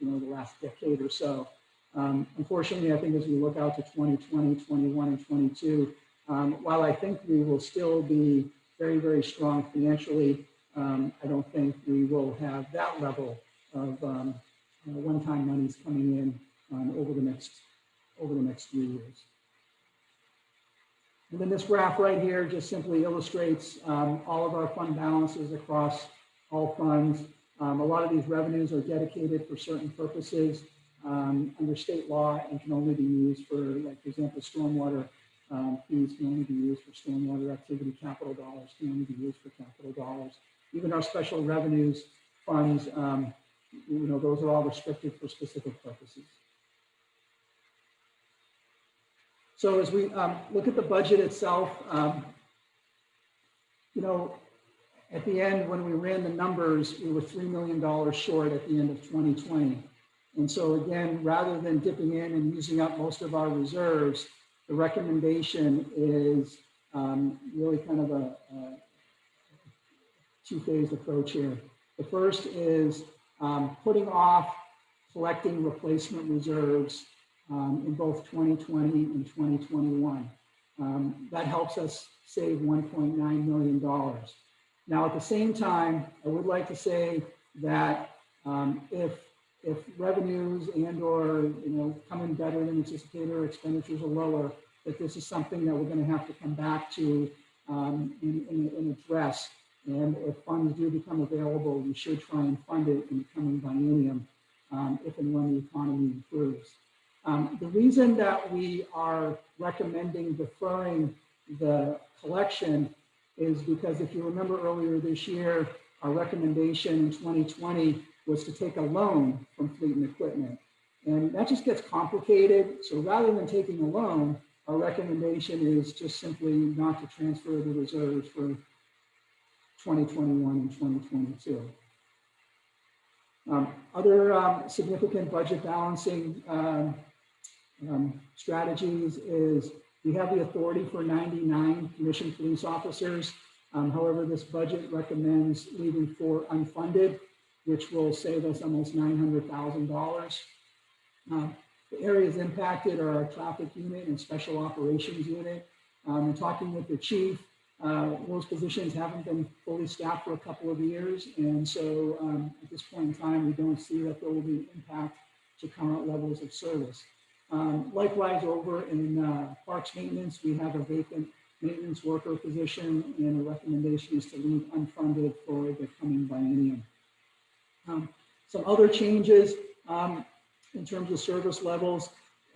the last decade or so. Unfortunately, I think as we look out to 2020, 21, and 22, while I think we will still be very, very strong financially, I don't think we will have that level of one-time monies coming in over the next 3 years. And then this graph right here just simply illustrates all of our fund balances across all funds. A lot of these revenues are dedicated for certain purposes under state law and can only be used for, like, for example, stormwater fees can only be used for stormwater activity. Capital dollars can only be used for capital dollars. Even our special revenues funds, those are all restricted for specific purposes. So as we look at the budget itself, at the end, when we ran the numbers, we were $3 million short at the end of 2020. And so again, rather than dipping in and using up most of our reserves, the recommendation is really kind of a two-phased approach here. The first is putting off collecting replacement reserves in both 2020 and 2021. That helps us save $1.9 million. Now, at the same time, I would like to say that if revenues and or come in better than anticipated or expenditures are lower, that this is something that we're going to have to come back to and address. And if funds do become available, we should try and fund it in the coming biennium if and when the economy improves. The reason that we are recommending deferring the collection is because if you remember earlier this year, our recommendation in 2020 was to take a loan from Fleet and Equipment. And that just gets complicated. So rather than taking a loan, our recommendation is just simply not to transfer the reserves for 2021 and 2022. Other significant budget balancing strategies is we have the authority for 99 commissioned police officers. However, this budget recommends leaving 4 unfunded, which will save us almost $900,000. The areas impacted are our traffic unit and special operations unit. And talking with the chief, those positions haven't been fully staffed for a couple of years. And so at this point in time, we don't see that there will be impact to current levels of service. Likewise, over in parks maintenance, we have a vacant maintenance worker position, and the recommendation is to leave unfunded for the coming biennium. Some other changes in terms of service levels,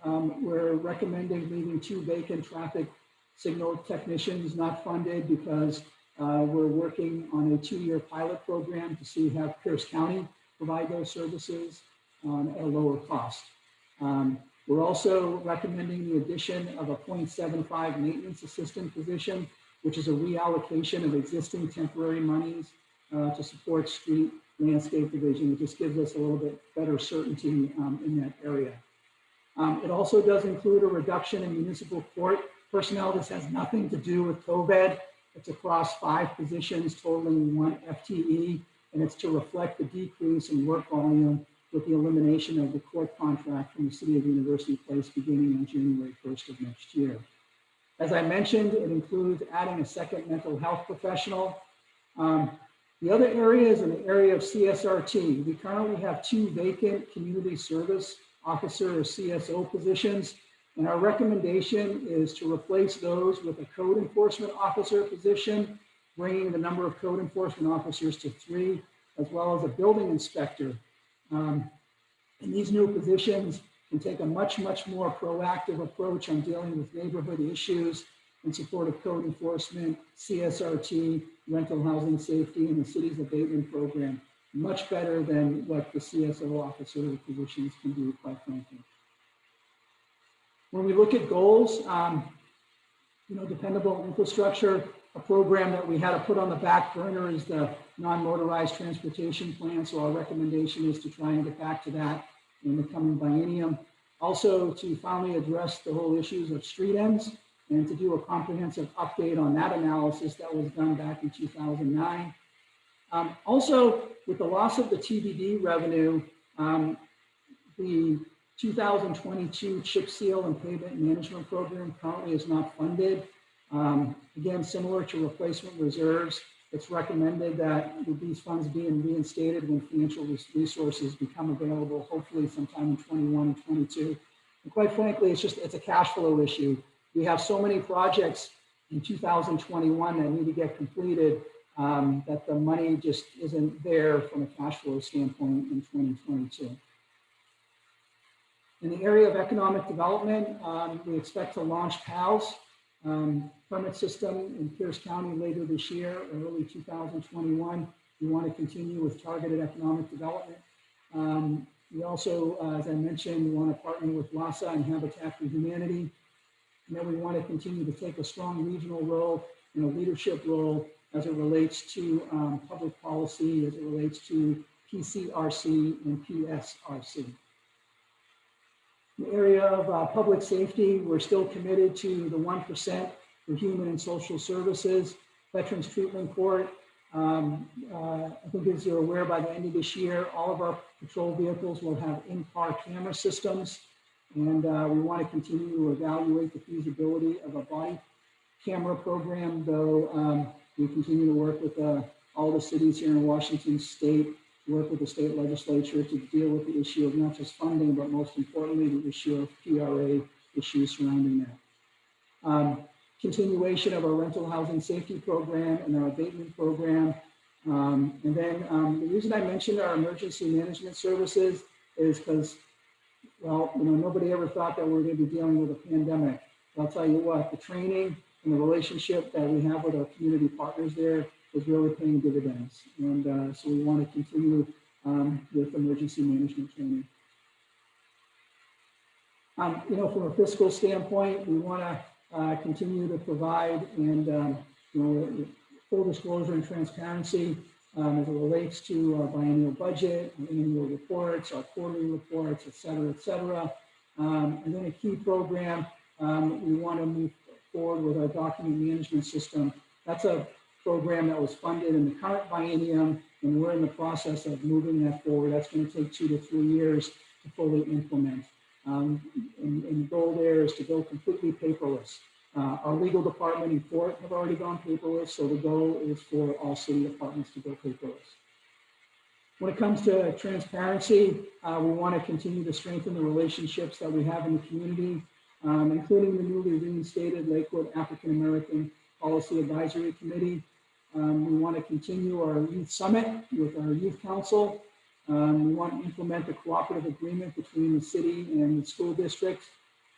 we're recommending leaving 2 vacant traffic signal technicians not funded because we're working on a 2-year pilot program to see how Pierce County provide those services at a lower cost. We're also recommending the addition of a 0.75 maintenance assistant position, which is a reallocation of existing temporary monies to support street landscape division. It just gives us a little bit better certainty in that area. It also does include a reduction in municipal court personnel. This has nothing to do with COVID. It's across 5 positions totaling 1 FTE, and it's to reflect the decrease in work volume with the elimination of the court contract from the City of University Place beginning on January 1st of next year. As I mentioned, it includes adding a second mental health professional. The other area is in the area of CSRT. We currently have 2 vacant community service officer or CSO positions, and our recommendation is to replace those with a code enforcement officer position, bringing the number of code enforcement officers to 3, as well as a building inspector. And these new positions can take a much more proactive approach on dealing with neighborhood issues in support of code enforcement, CSRT, rental housing safety, and the city's abatement program. Much better than what the CSO officer positions can do, quite frankly. When we look at goals, dependable infrastructure, a program that we had to put on the back burner is the non-motorized transportation plan. So our recommendation is to try and get back to that in the coming biennium. Also to finally address the whole issues of street ends and to do a comprehensive update on that analysis that was done back in 2009. Also, with the loss of the TBD revenue, the 2022 chip seal and pavement management program currently is not funded. Again, similar to replacement reserves, it's recommended that these funds being reinstated when financial resources become available, hopefully sometime in 21 and 22. And quite frankly, it's a cash flow issue. We have so many projects in 2021 that need to get completed that the money just isn't there from a cash flow standpoint in 2022. In the area of economic development, we expect to launch PALS permit system in Pierce County later this year, early 2021. We want to continue with targeted economic development. We also, as I mentioned, we want to partner with LASA and Habitat for Humanity. And then we want to continue to take a strong regional role and a leadership role as it relates to public policy, as it relates to PCRC and PSRC. In the area of public safety, we're still committed to the 1% for human and social services, Veterans Treatment Court. I think as you're aware, by the end of this year, all of our patrol vehicles will have in-car camera systems. And we want to continue to evaluate the feasibility of a body camera program, though we continue to work with all the cities here in Washington State, work with the state legislature to deal with the issue of not just funding, but most importantly, the issue of PRA issues surrounding that. Continuation of our rental housing safety program and our abatement program. And then the reason I mentioned our emergency management services is because, well, nobody ever thought that we were going to be dealing with a pandemic. But I'll tell you what, the training and the relationship that we have with our community partners there is really paying dividends. And so we want to continue with emergency management training. From a fiscal standpoint, we want to continue to provide and full disclosure and transparency as it relates to our biennial budget, our annual reports, our quarterly reports, et cetera, et cetera. And then a key program, we want to move forward with our document management system. That's a program that was funded in the current biennium, and we're in the process of moving that forward. That's going to take 2 to 3 years to fully implement. And the goal there is to go completely paperless. Our legal department and court have already gone paperless, so the goal is for all city departments to go paperless. When it comes to transparency, we want to continue to strengthen the relationships that we have in the community, including the newly reinstated Lakewood African American Policy Advisory Committee. We want to continue our youth summit with our youth council. We want to implement a cooperative agreement between the city and the school district.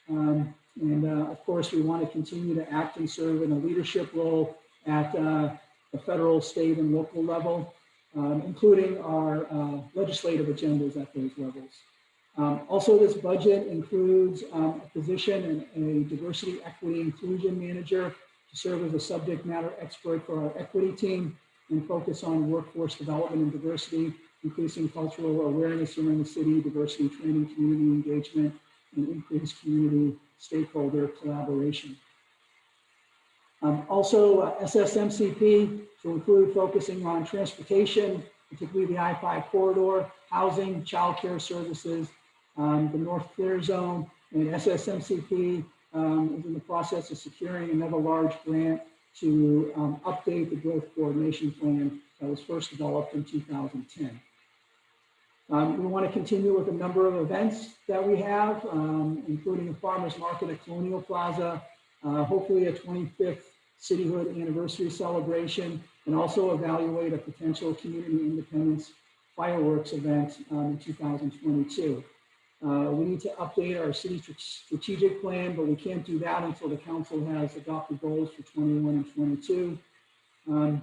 Of course, we want to continue to act and serve in a leadership role at the federal, state, and local level, including our legislative agendas at those levels. Also, this budget includes a position and a diversity, equity, inclusion manager to serve as a subject matter expert for our equity team and focus on workforce development and diversity, increasing cultural awareness here in the city, diversity training, community engagement, and increased community stakeholder collaboration. Also, SSMCP to include focusing on transportation, particularly the I-5 corridor, housing, childcare services, the North Clear Zone, and SSMCP is in the process of securing another large grant to update the growth coordination plan that was first developed in 2010. We want to continue with a number of events that we have, including a farmer's market at Colonial Plaza, hopefully a 25th cityhood anniversary celebration, and also evaluate a potential community independence fireworks event in 2022. We need to update our city strategic plan, but we can't do that until the council has adopted goals for 21 and 22.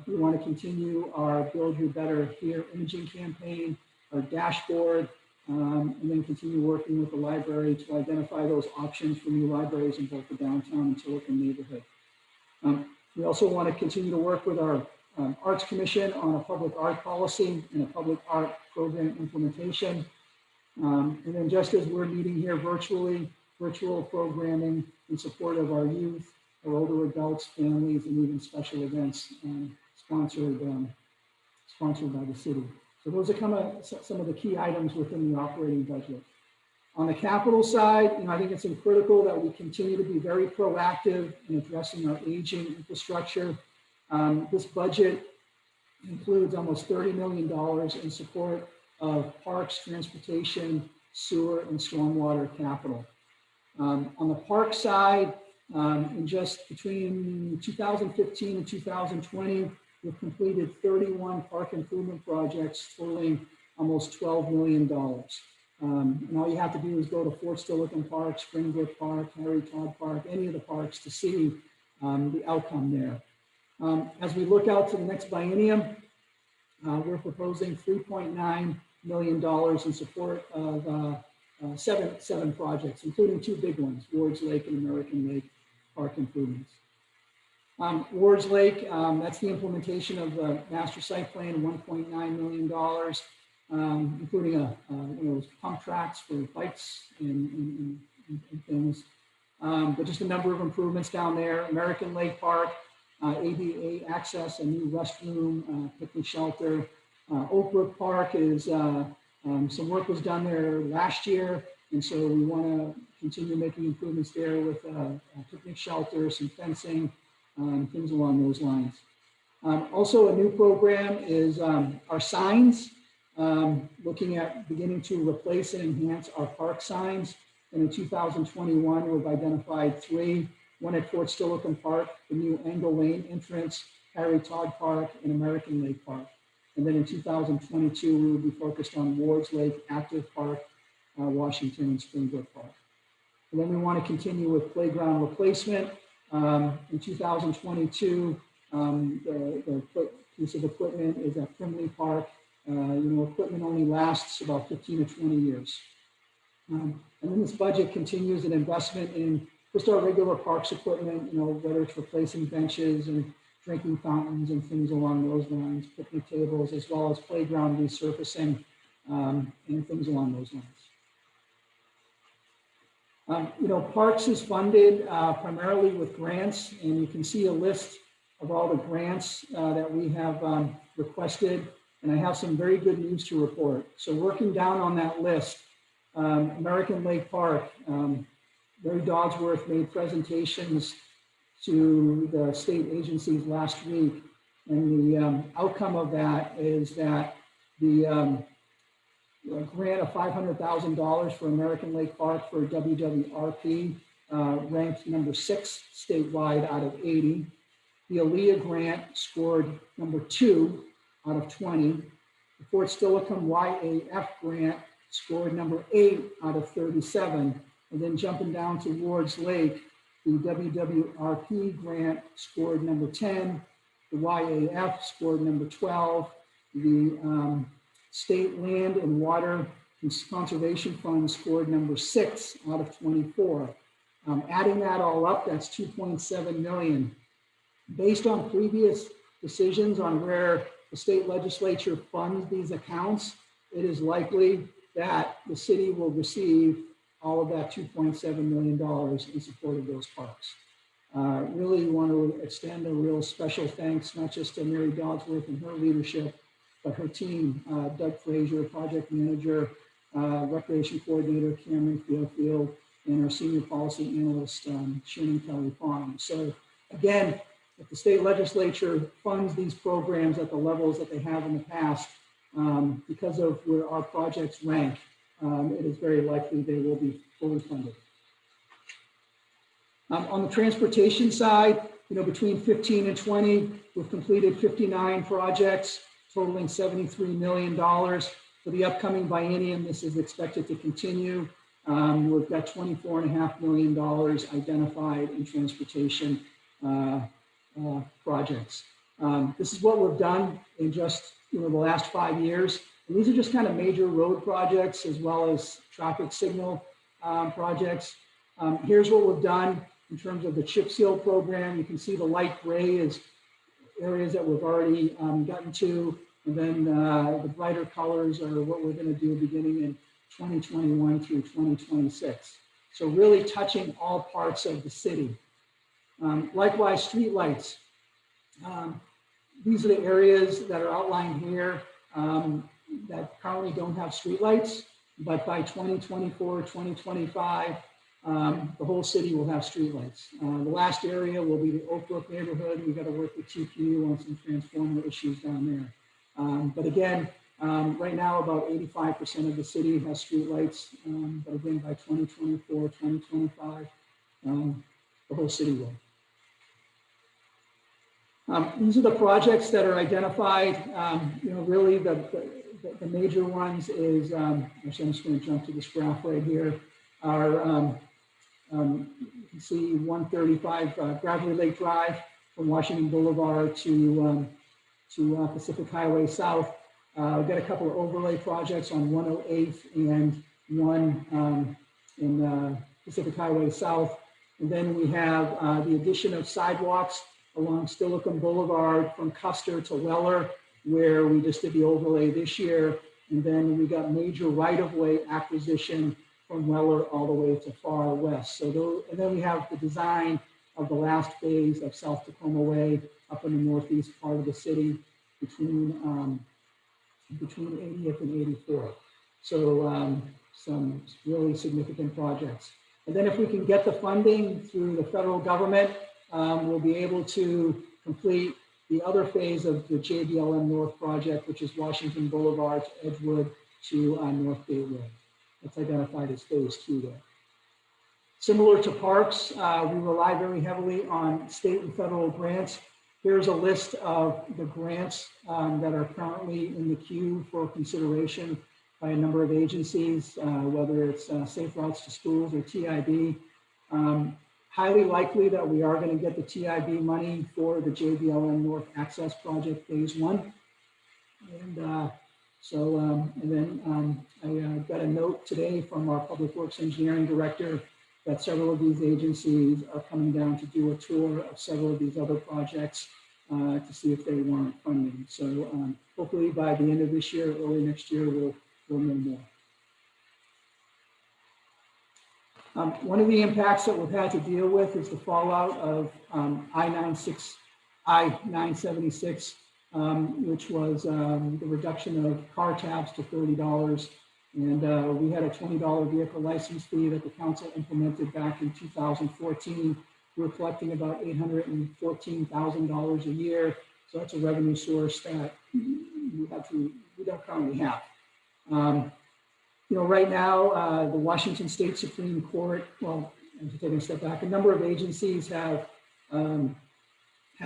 We want to continue our Build Your Better Here imaging campaign, our dashboard, and then continue working with the library to identify those options for new libraries in both the downtown and Tillicum neighborhood. We also want to continue to work with our Arts Commission on a public art policy and a public art program implementation. And then just as we're meeting here virtually, virtual programming in support of our youth, our older adults, families, and even special events sponsored by the city. So those are some of the key items within the operating budget. On the capital side, I think it's critical that we continue to be very proactive in addressing our aging infrastructure. This budget includes almost $30 million in support of parks, transportation, sewer, and stormwater capital. On the park side, in just between 2015 and 2020, we've completed 31 park improvement projects totaling almost $12 million. And all you have to do is go to Fort Steilacoom Park, Springbrook Park, Harry Todd Park, any of the parks to see the outcome there. As we look out to the next biennium, we're proposing $3.9 million in support of seven projects, including two big ones, Wards Lake and American Lake Park improvements. Wards Lake, that's the implementation of the master site plan, $1.9 million. Including pump tracks for bikes and things, but just a number of improvements down there. American Lake Park, ADA access, a new restroom, picnic shelter. Oak Brook Park is, some work was done there last year, and so we want to continue making improvements there with a picnic shelter, some fencing, things along those lines. Also, a new program is our signs. Looking at beginning to replace and enhance our park signs. And in 2021, we've identified three, one at Fort Steilacoom Park, the new Angle Lane entrance, Harry Todd Park, and American Lake Park. And then in 2022, we will be focused on Wards Lake, Active Park, Washington, and Springbrook Park. And then we want to continue with playground replacement. In 2022, the piece of equipment is at Primley Park. Equipment only lasts about 15 to 20 years. And then this budget continues an investment in just our regular parks equipment, whether it's replacing benches and drinking fountains and things along those lines, picnic tables, as well as playground resurfacing and things along those lines. Parks is funded primarily with grants, and you can see a list of all the grants that we have requested. And I have some very good news to report. So working down on that list, American Lake Park, Larry Dodsworth made presentations to the state agencies last week. And the outcome of that is that the grant of $500,000 for American Lake Park for WWRP ranked number 6 statewide out of 80. The Aaliyah grant scored number 2 out of 20. The Fort Steilacoom YAF grant scored number 8 out of 37. And then jumping down to Wards Lake, the WWRP grant scored number 10. The YAF scored number 12. The State Land and Water Conservation Fund scored number 6 out of 24. Adding that all up, that's 2.7 million. Based on previous decisions on where the state legislature funds these accounts, it is likely that the city will receive all of that $2.7 million in support of those parks. Really want to extend a real special thanks, not just to Mary Dodsworth and her leadership, but her team, Doug Frazier, project manager, recreation coordinator, Cameron Field, and our senior policy analyst, Shannon Kelly Farm. So again, if the state legislature funds these programs at the levels that they have in the past, because of where our projects rank, it is very likely they will be fully funded. On the transportation side, between 15 and 20, we've completed 59 projects totaling $73 million. For the upcoming biennium, this is expected to continue. We've got $24.5 million identified in transportation projects. This is what we've done in just the last 5 years. And these are just kind of major road projects as well as traffic signal projects. Here's what we've done in terms of the chip seal program. You can see the light gray is areas that we've already gotten to. And then the brighter colors are what we're going to do beginning in 2021 through 2026. So really touching all parts of the city. Likewise, streetlights. These are the areas that are outlined here that currently don't have streetlights, but by 2024, 2025, the whole city will have streetlights. The last area will be the Oak Brook neighborhood. We've got to work with TPU on some transformer issues down there. But again, right now about 85% of the city has streetlights, but again, by 2024, 2025, the whole city will. These are the projects that are identified. Really the major ones is, actually I'm just going to jump to this graph right here, are, you can see 135 Gravely Lake Drive from Washington Boulevard to Pacific Highway South. We've got a couple of overlay projects on 108th and one in Pacific Highway South. And then we have the addition of sidewalks along Steilacoom Boulevard from Custer to Weller, where we just did the overlay this year. And then we got major right-of-way acquisition from Weller all the way to far west. So and then we have the design of the last phase of South Tacoma Way up in the northeast part of the city between 80th and 84th. So some really significant projects. And then if we can get the funding through the federal government, we'll be able to complete the other phase of the JBLM North project, which is Washington Boulevard to Edgewood to North Gateway. That's identified as phase 2 there. Similar to parks, we rely very heavily on state and federal grants. Here's a list of the grants that are currently in the queue for consideration by a number of agencies, whether it's Safe Routes to Schools or TIB. Highly likely that we are going to get the TIB money for the JBLM North Access Project Phase 1. And I got a note today from our Public Works Engineering Director that several of these agencies are coming down to do a tour of several of these other projects to see if they warrant funding. So hopefully by the end of this year, early next year, we'll know more. One of the impacts that we've had to deal with is the fallout of I-976, which was the reduction of car tabs to $30. And we had a $20 vehicle license fee that the council implemented back in 2014. We're collecting about $814,000 a year. So that's a revenue source that we don't currently have. Right now, the Washington State Supreme Court, well, I'm taking a step back, a number of agencies have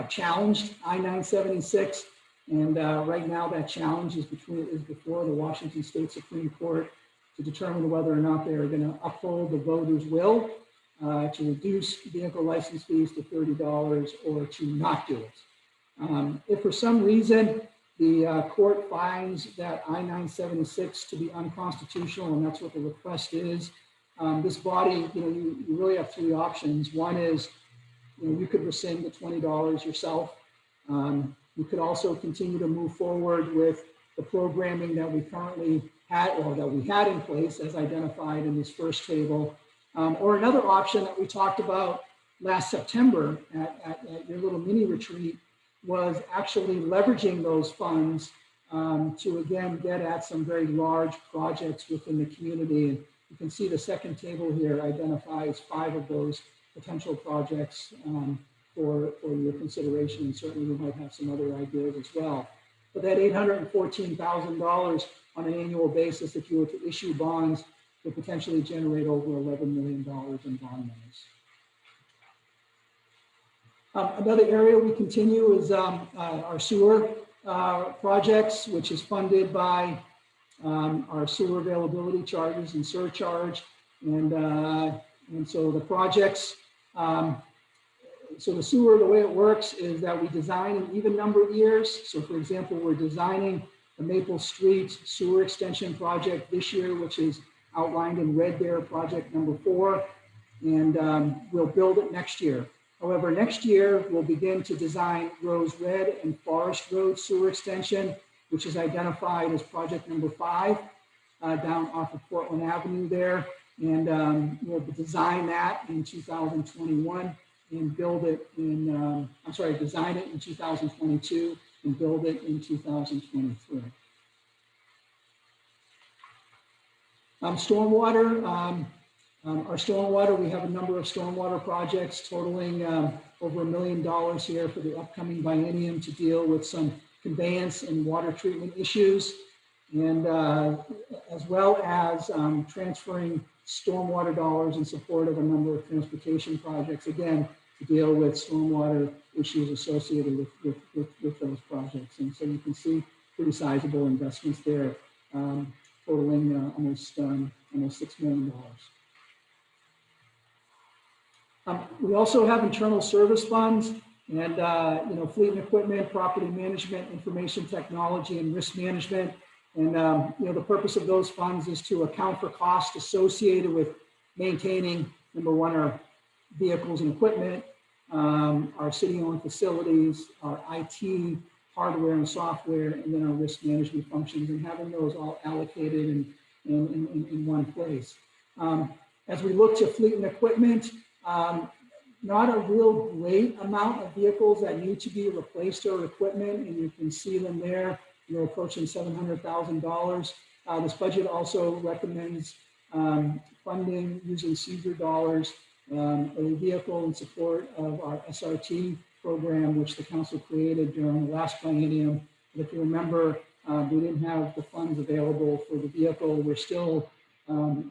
challenged I-976. And right now that challenge is before the Washington State Supreme Court to determine whether or not they are going to uphold the voters' will to reduce vehicle license fees to $30 or to not do it. If for some reason The court finds that I-976 to be unconstitutional, and that's what the request is. This body, you really have three options. One is, you could rescind the $20 yourself. You could also continue to move forward with the programming that we currently had, or that we had in place as identified in this first table. Or another option that we talked about last September at your little mini retreat was actually leveraging those funds to again get at some very large projects within the community. And you can see the second table here identifies 5 of those potential projects for your consideration, and certainly we might have some other ideas as well. But that $814,000 on an annual basis, if you were to issue bonds, could potentially generate over $11 million in bond monies. Another area we continue is our sewer projects, which is funded by our sewer availability charges and surcharge. And so the projects, so the sewer, the way it works is that we design an even number of years. So for example, we're designing the Maple Street sewer extension project this year, which is outlined in red there, project number 4, and we'll build it next year. However, next year, we'll begin to design Rose Red and Forest Road sewer extension, which is identified as project number 5 down off of Portland Avenue there. And we'll design that in 2021 and build it in, design it in 2022 and build it in 2023. Stormwater. Our stormwater, we have a number of stormwater projects totaling over $1 million here for the upcoming biennium to deal with some conveyance and water treatment issues, and as well as transferring stormwater dollars in support of a number of transportation projects, again, to deal with stormwater issues associated with those projects. And so you can see pretty sizable investments there, totaling almost $6 million. We also have internal service funds and fleet and equipment, property management, information technology, and risk management. And the purpose of those funds is to account for costs associated with maintaining, number one, our vehicles and equipment, our city-owned facilities, our IT, hardware and software, and then our risk management functions, and having those all allocated in one place. As we look to fleet and equipment, not a real great amount of vehicles that need to be replaced or equipment, and you can see them there, approaching $700,000. This budget also recommends funding using Caesar dollars, a vehicle in support of our SRT program, which the council created during the last biennium. But if you remember, we didn't have the funds available for the vehicle. We're still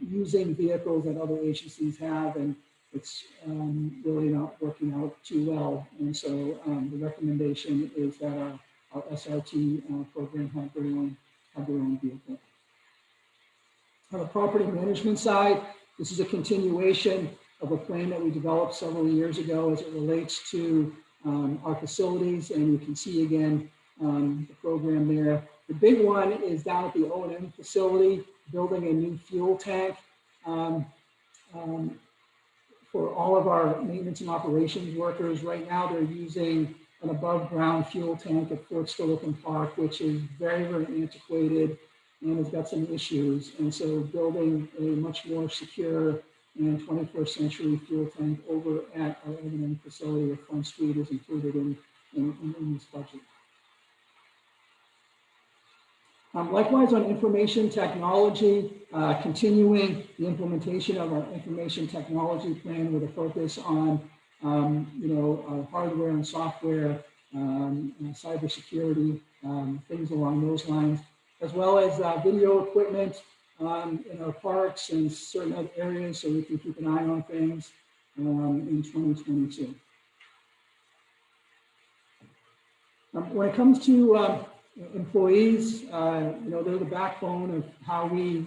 using vehicles that other agencies have, and it's really not working out too well. And so the recommendation is that our SRT program have their own vehicle. On the property management side, this is a continuation of a plan that we developed several years ago as it relates to our facilities. And you can see again the program there. The big one is down at the O&M facility, building a new fuel tank. For all of our maintenance and operations workers, right now they're using an above ground fuel tank at Fort Steilacoom Park, which is very, very antiquated and has got some issues. And so building a much more secure and 21st century fuel tank over at our O&M facility at Front Street is included in this budget. Likewise, on information technology, continuing the implementation of our information technology plan with a focus on, our hardware and software, cybersecurity, things along those lines, as well as video equipment in our parks and certain other areas, so we can keep an eye on things in 2022. When it comes to employees, they're the backbone of how we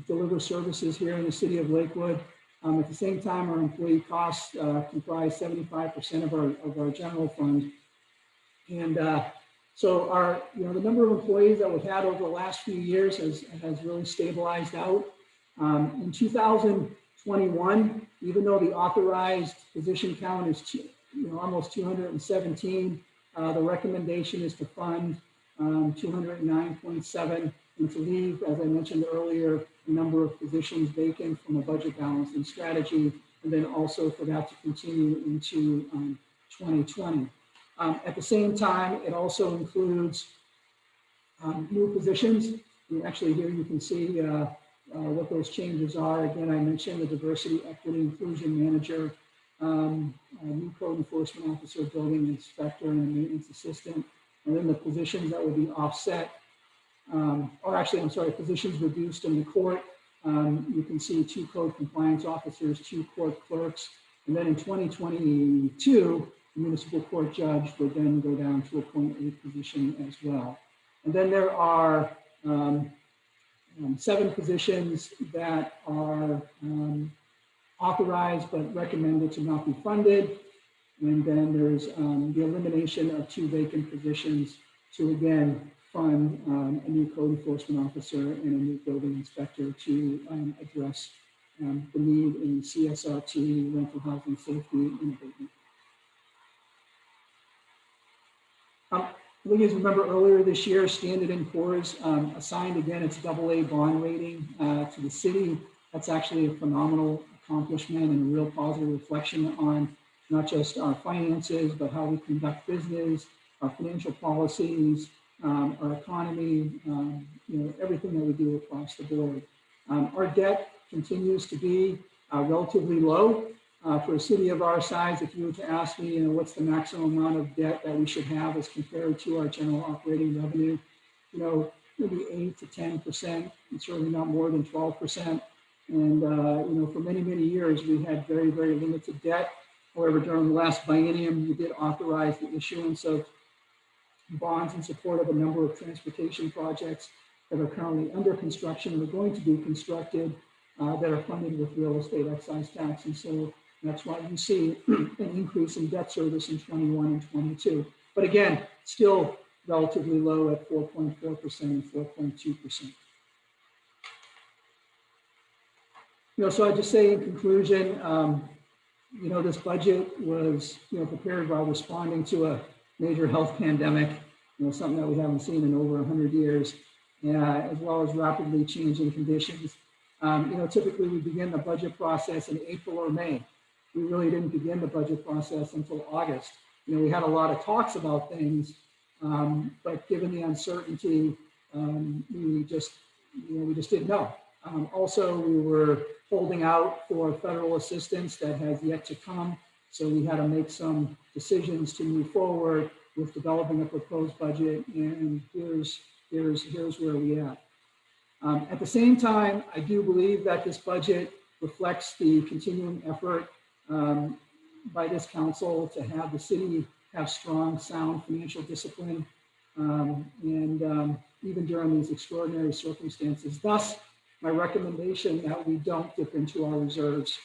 deliver services here in the city of Lakewood. At the same time, our employee costs comprise 75% of our general fund. And So our, the number of employees that we've had over the last few years has really stabilized out. In 2021, even though the authorized position count is almost 217, the recommendation is to fund 209.7 and to leave, as I mentioned earlier, a number of positions vacant from a budget balancing strategy, and then also for that to continue into 2020. At the same time, it also includes new positions. And actually here you can see what those changes are. Again, I mentioned the diversity, equity, inclusion manager, a new code enforcement officer, building inspector, and a maintenance assistant. And then the positions that will be offset, positions reduced in the court. You can see 2 code compliance officers, 2 court clerks. And then in 2022, the municipal court judge would then go down to a .8 position as well. And then there are 7 positions that are authorized but recommended to not be funded. And then there's the elimination of 2 vacant positions to again fund a new code enforcement officer and a new building inspector to address the need in CSRT, rental housing safety, and abatement. Please remember earlier this year, Standard & Poor's assigned again its AA bond rating to the city. That's actually a phenomenal accomplishment and a real positive reflection on not just our finances, but how we conduct business, our financial policies, our economy, everything that we do across the board. Our debt continues to be relatively low. For a city of our size, if you were to ask me, what's the maximum amount of debt that we should have as compared to our general operating revenue, maybe 8 to 10%, and certainly not more than 12%. And for many, many years, we had very, very limited debt. However, during the last biennium, we did authorize the issuance of bonds in support of a number of transportation projects that are currently under construction and are going to be constructed that are funded with real estate excise tax. And so that's why you see an increase in debt service in 21 and 22. But again, still relatively low at 4.4% and 4.2%. So I just say in conclusion, this budget was, prepared while responding to a major health pandemic, something that we haven't seen in over 100 years, as well as rapidly changing conditions. Typically we begin the budget process in April or May. We really didn't begin the budget process until August. We had a lot of talks about things, but given the uncertainty, we just didn't know. Also, we were holding out for federal assistance that has yet to come. So we had to make some decisions to move forward with developing a proposed budget, and here's where we are. At the same time, I do believe that this budget reflects the continuing effort by this council to have the city have strong, sound financial discipline, and even during these extraordinary circumstances. Thus, my recommendation that we don't dip into our reserves.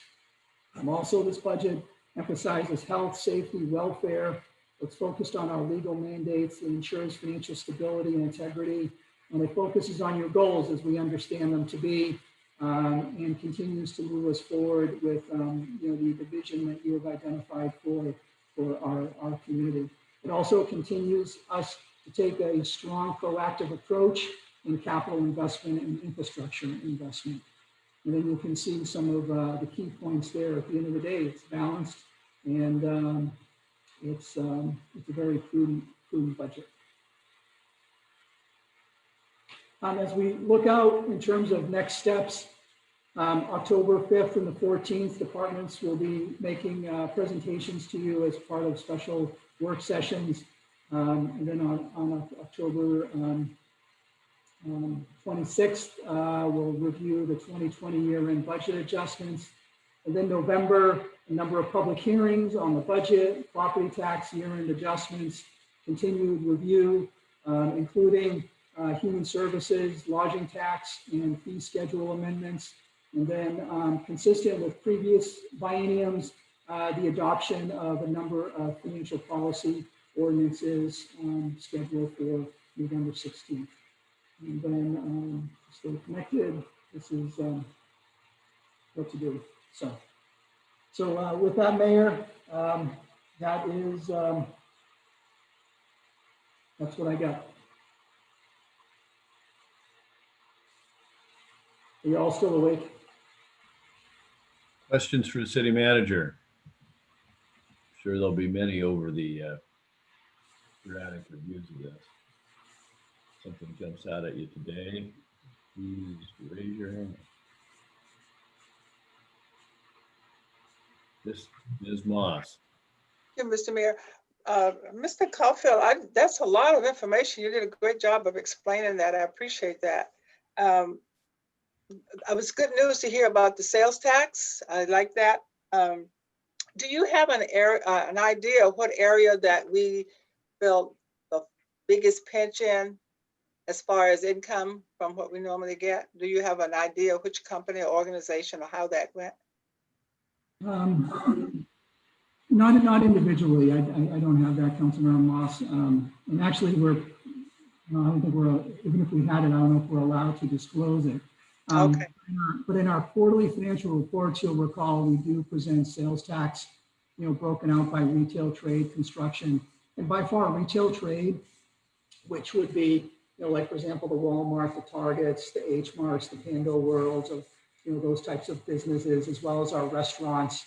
Also, this budget emphasizes health, safety, welfare. It's focused on our legal mandates. It ensures financial stability and integrity. And it focuses on your goals as we understand them to be, and continues to move us forward with the vision that you have identified for our community. It also continues us to take a strong proactive approach in capital investment and infrastructure investment. And then you can see some of the key points there. At the end of the day, it's balanced, and it's a very prudent budget. As we look out in terms of next steps, October 5th and the 14th, departments will be making presentations to you as part of special work sessions. And then on October 26th, we'll review the 2020 year-end budget adjustments. And then November, a number of public hearings on the budget, property tax year-end adjustments, continued review, including human services, lodging tax, and fee schedule amendments. And then consistent with previous bienniums, the adoption of a number of financial policy ordinances scheduled for November 16th. And then stay connected. This is what to do. So with that, Mayor, that is that's what I got. Are you all still awake? Questions for the city manager? Sure, there'll be many over the periodic reviews of this. Something jumps out at you today, please raise your hand. Ms. Moss. Thank you, Mr. Mayor. Mr. Caulfield, that's a lot of information. You did a great job of explaining that. I appreciate that. It was good news to hear about the sales tax. I like that. Do you have an idea of what area that we felt the biggest pinch in as far as income from what we normally get? Do you have an idea of which company or organization or how that went? Not individually. I don't have that, Councilmember Moss. And actually, I don't think even if we had it, I don't know if we're allowed to disclose it. Okay. But in our quarterly financial reports, you'll recall we do present sales tax, broken out by retail, trade, construction, and by far retail trade, which would be, like for example, the Walmart, the Targets, the H Marts, the Pando Worlds of, those types of businesses, as well as our restaurants,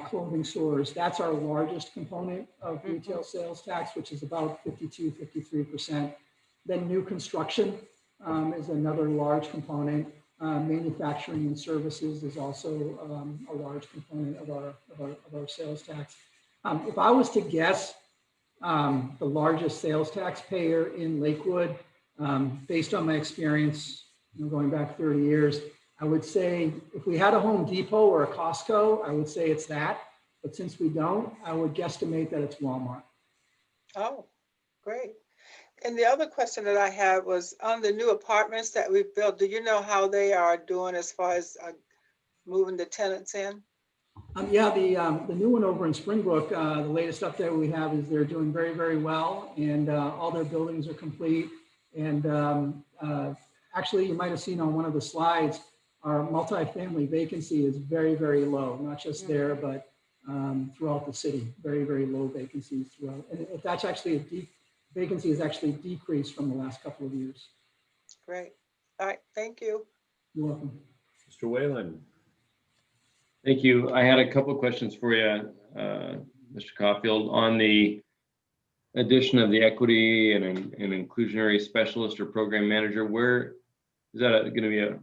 clothing stores. That's our largest component of retail sales tax, which is about 53%. Then new construction is another large component. Manufacturing and services is also a large component of our sales tax. If I was to guess, the largest sales taxpayer in Lakewood, based on my experience, going back 30 years, I would say if we had a Home Depot or a Costco, I would say it's that. But since we don't, I would guesstimate that it's Walmart. Oh, great. And the other question that I had was on the new apartments that we've built, do you know how they are doing as far as moving the tenants in? Yeah, the new one over in Springbrook, the latest update we have is they're doing very, very well, and all their buildings are complete. And actually, you might have seen on one of the slides, our multifamily vacancy is very, very low, not just there, but throughout the city. Very, very low vacancies throughout. And if that's actually vacancy has actually decreased from the last couple of years. Great. All right. Thank you. You're welcome. Mr. Whalen. Thank you. I had a couple of questions for you, Mr. Caulfield, on the addition of the equity and an inclusionary specialist or program manager. Where is that going to be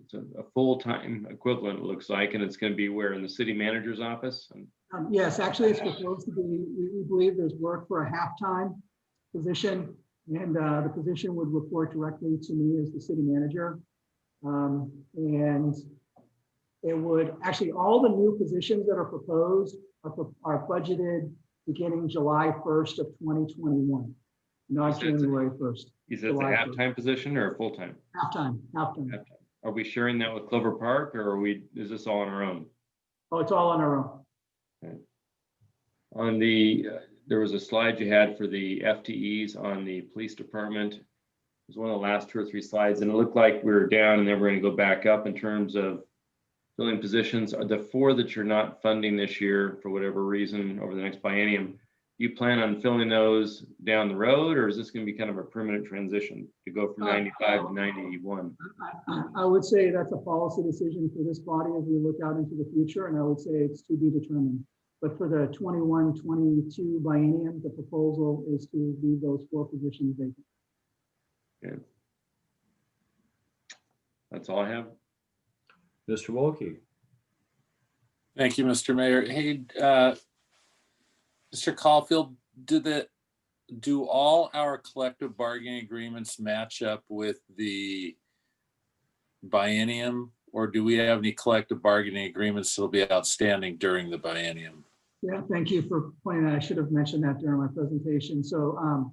it's a full-time equivalent, it looks like, and it's going to be where, in the city manager's office? Yes, actually, it's supposed to be, we believe there's work for a half-time position, and the position would report directly to me as the city manager. And it would actually, all the new positions that are proposed are budgeted beginning July 1st of 2021, not January 1st. Is it a half-time position or a full-time? Half-time. Are we sharing that with Clover Park, or is this all on our own? Oh, it's all on our own. Okay. On the, there was a slide you had for the FTEs on the police department. It was one of the last 2 or 3 slides, and it looked like we were down, and then we're going to go back up in terms of filling positions. Are the 4 that you're not funding this year for whatever reason over the next biennium, you plan on filling those down the road, or is this going to be kind of a permanent transition to go from 95 to 91? I would say that's a policy decision for this body as we look out into the future, and I would say it's to be determined. But for the 21-22 biennium, the proposal is to leave those 4 positions vacant. Okay. That's all I have. Mr. Wolke. Thank you, Mr. Mayor. Hey, Mr. Caulfield, do all our collective bargaining agreements match up with the biennium, or do we have any collective bargaining agreements that'll be outstanding during the biennium? Yeah, thank you for pointing that. I should have mentioned that during my presentation. So,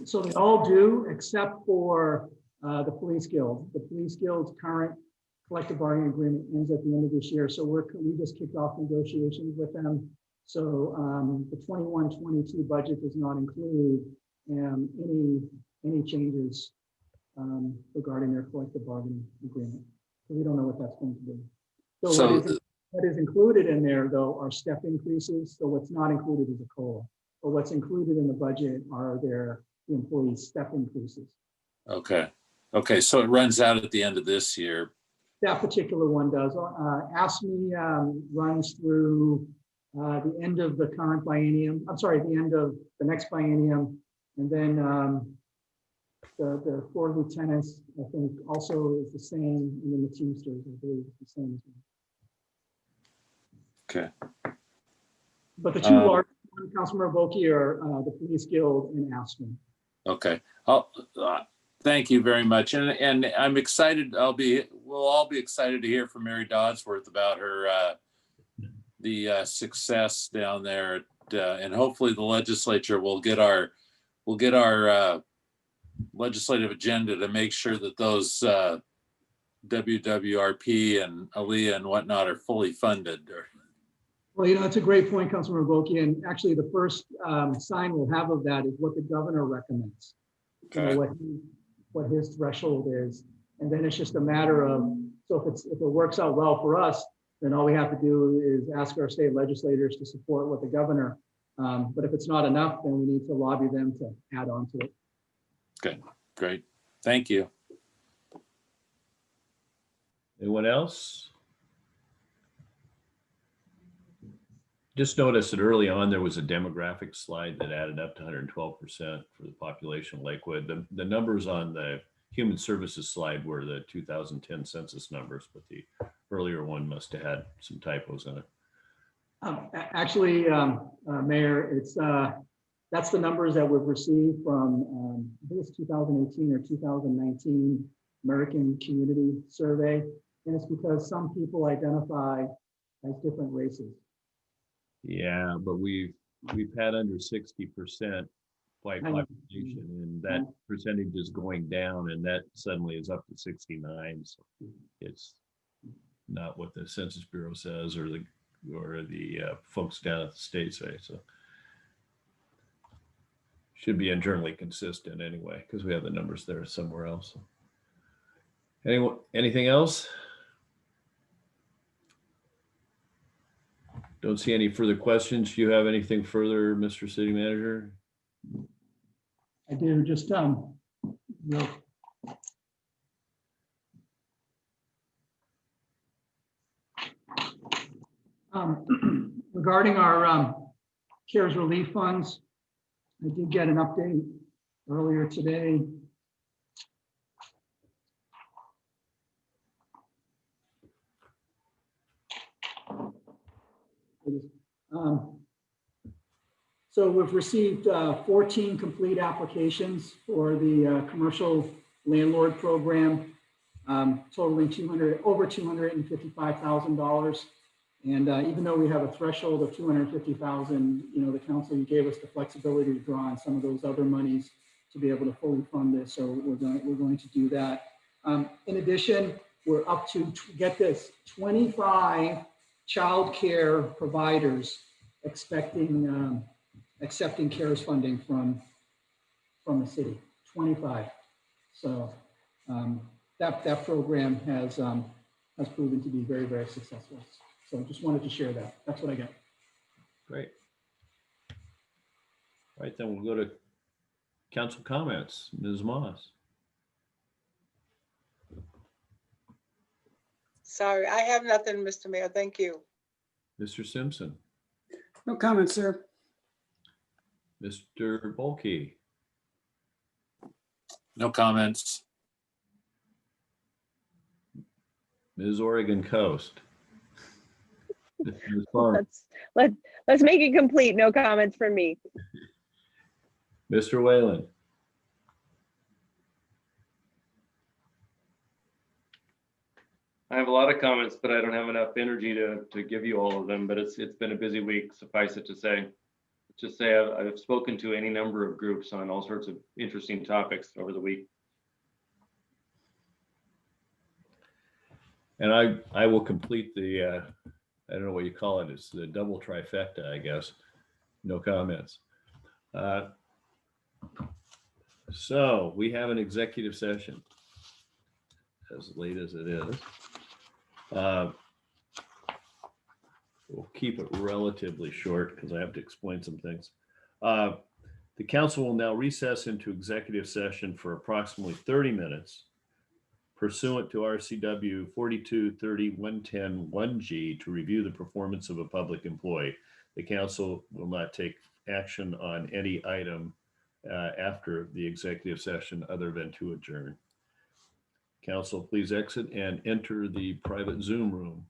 so they all do, except for the Police Guild. The Police Guild's current collective bargaining agreement ends at the end of this year. So we just kicked off negotiations with them So the 21-22 budget does not include any changes regarding their collective bargaining agreement. So we don't know what that's going to be. So what is included in there, though, are step increases. So what's not included is a COLA. But what's included in the budget are their employee step increases. Okay. Okay. So it runs out at the end of this year. That particular one does. ASME runs through the end of the current biennium. I'm sorry, the end of the next biennium. And then the 4 lieutenants, I think, also is the same. And then the Teamsters, I believe, is the same as well. Okay. But the 2 large ones, Councilmember Volkey, are the Police Guild and ASME. Okay. Thank you very much. And I'm excited. We'll all be excited to hear from Mary Dodsworth about her, the success down there. And hopefully the legislature will get our legislative agenda to make sure that those WWRP and ALEA and whatnot are fully funded. Well, that's a great point, Councilmember Volkey. And actually the first sign we'll have of that is what the governor recommends. Okay. What his threshold is. And then it's just a matter of, so if it works out well for us, then all we have to do is ask our state legislators to support what the governor. But if it's not enough, then we need to lobby them to add on to it. Okay, great. Thank you. Anyone else? Just noticed that early on, there was a demographic slide that added up to 112% for the population of Lakewood. The numbers on the human services slide were the 2010 census numbers, but the earlier one must have had some typos in it. Actually, Mayor, that's the numbers that we've received from, I think it's 2018 or 2019 American Community Survey. And it's because some people identify as different races. Yeah, but we've had under 60% white population, and that percentage is going down, and that suddenly is up to 69. So it's not what the Census Bureau says or the folks down at the state say. So should be internally consistent anyway, because we have the numbers there somewhere else. Anything else? Don't see any further questions. Do you have anything further, Mr. City Manager? I do. Just regarding our CARES relief funds, I did get an update earlier today. So we've received 14 complete applications for the commercial landlord program, totaling over $255,000. And even though we have a threshold of $250,000, the council gave us the flexibility to draw on some of those other monies to be able to fully fund this. So we're going to do that. In addition, we're up to, get this, 25 child care providers accepting CARES funding from the city, 25. So that program has proven to be very, very successful. So just wanted to share that. That's what I got. Great. All right, then we'll go to council comments. Ms. Moss. Sorry, I have nothing, Mr. Mayor. Thank you. Mr. Simpson. No comments, sir. Mr. Volkey. No comments. Ms. Oregon Coast. Let's make it complete. No comments from me. Mr. Whalen. I have a lot of comments, but I don't have enough energy to give you all of them, but it's been a busy week, suffice it to say. Just say I've spoken to any number of groups on all sorts of interesting topics over the week. And I will complete the I don't know what you call it. It's the double trifecta, I guess. No comments. So we have an executive session, as late as it is. We'll keep it relatively short because I have to explain some things. The council will now recess into executive session for approximately 30 minutes pursuant to RCW 4230-110-1G to review the performance of a public employee. The council will not take action on any item after the executive session other than to adjourn. Council, please exit and enter the private Zoom room.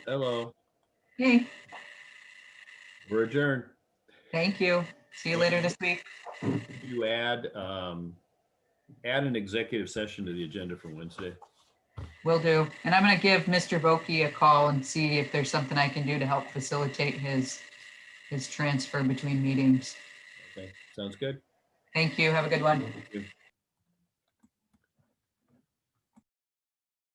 Hello. Hey, We're adjourned. thank you. See you later this week. You add an executive session to the agenda for Wednesday. Will do. And I'm gonna give Mr. Vokey a call and see if there's something I can do to help facilitate his transfer between meetings. Okay, sounds good. Thank you. Have a good one. Thank you.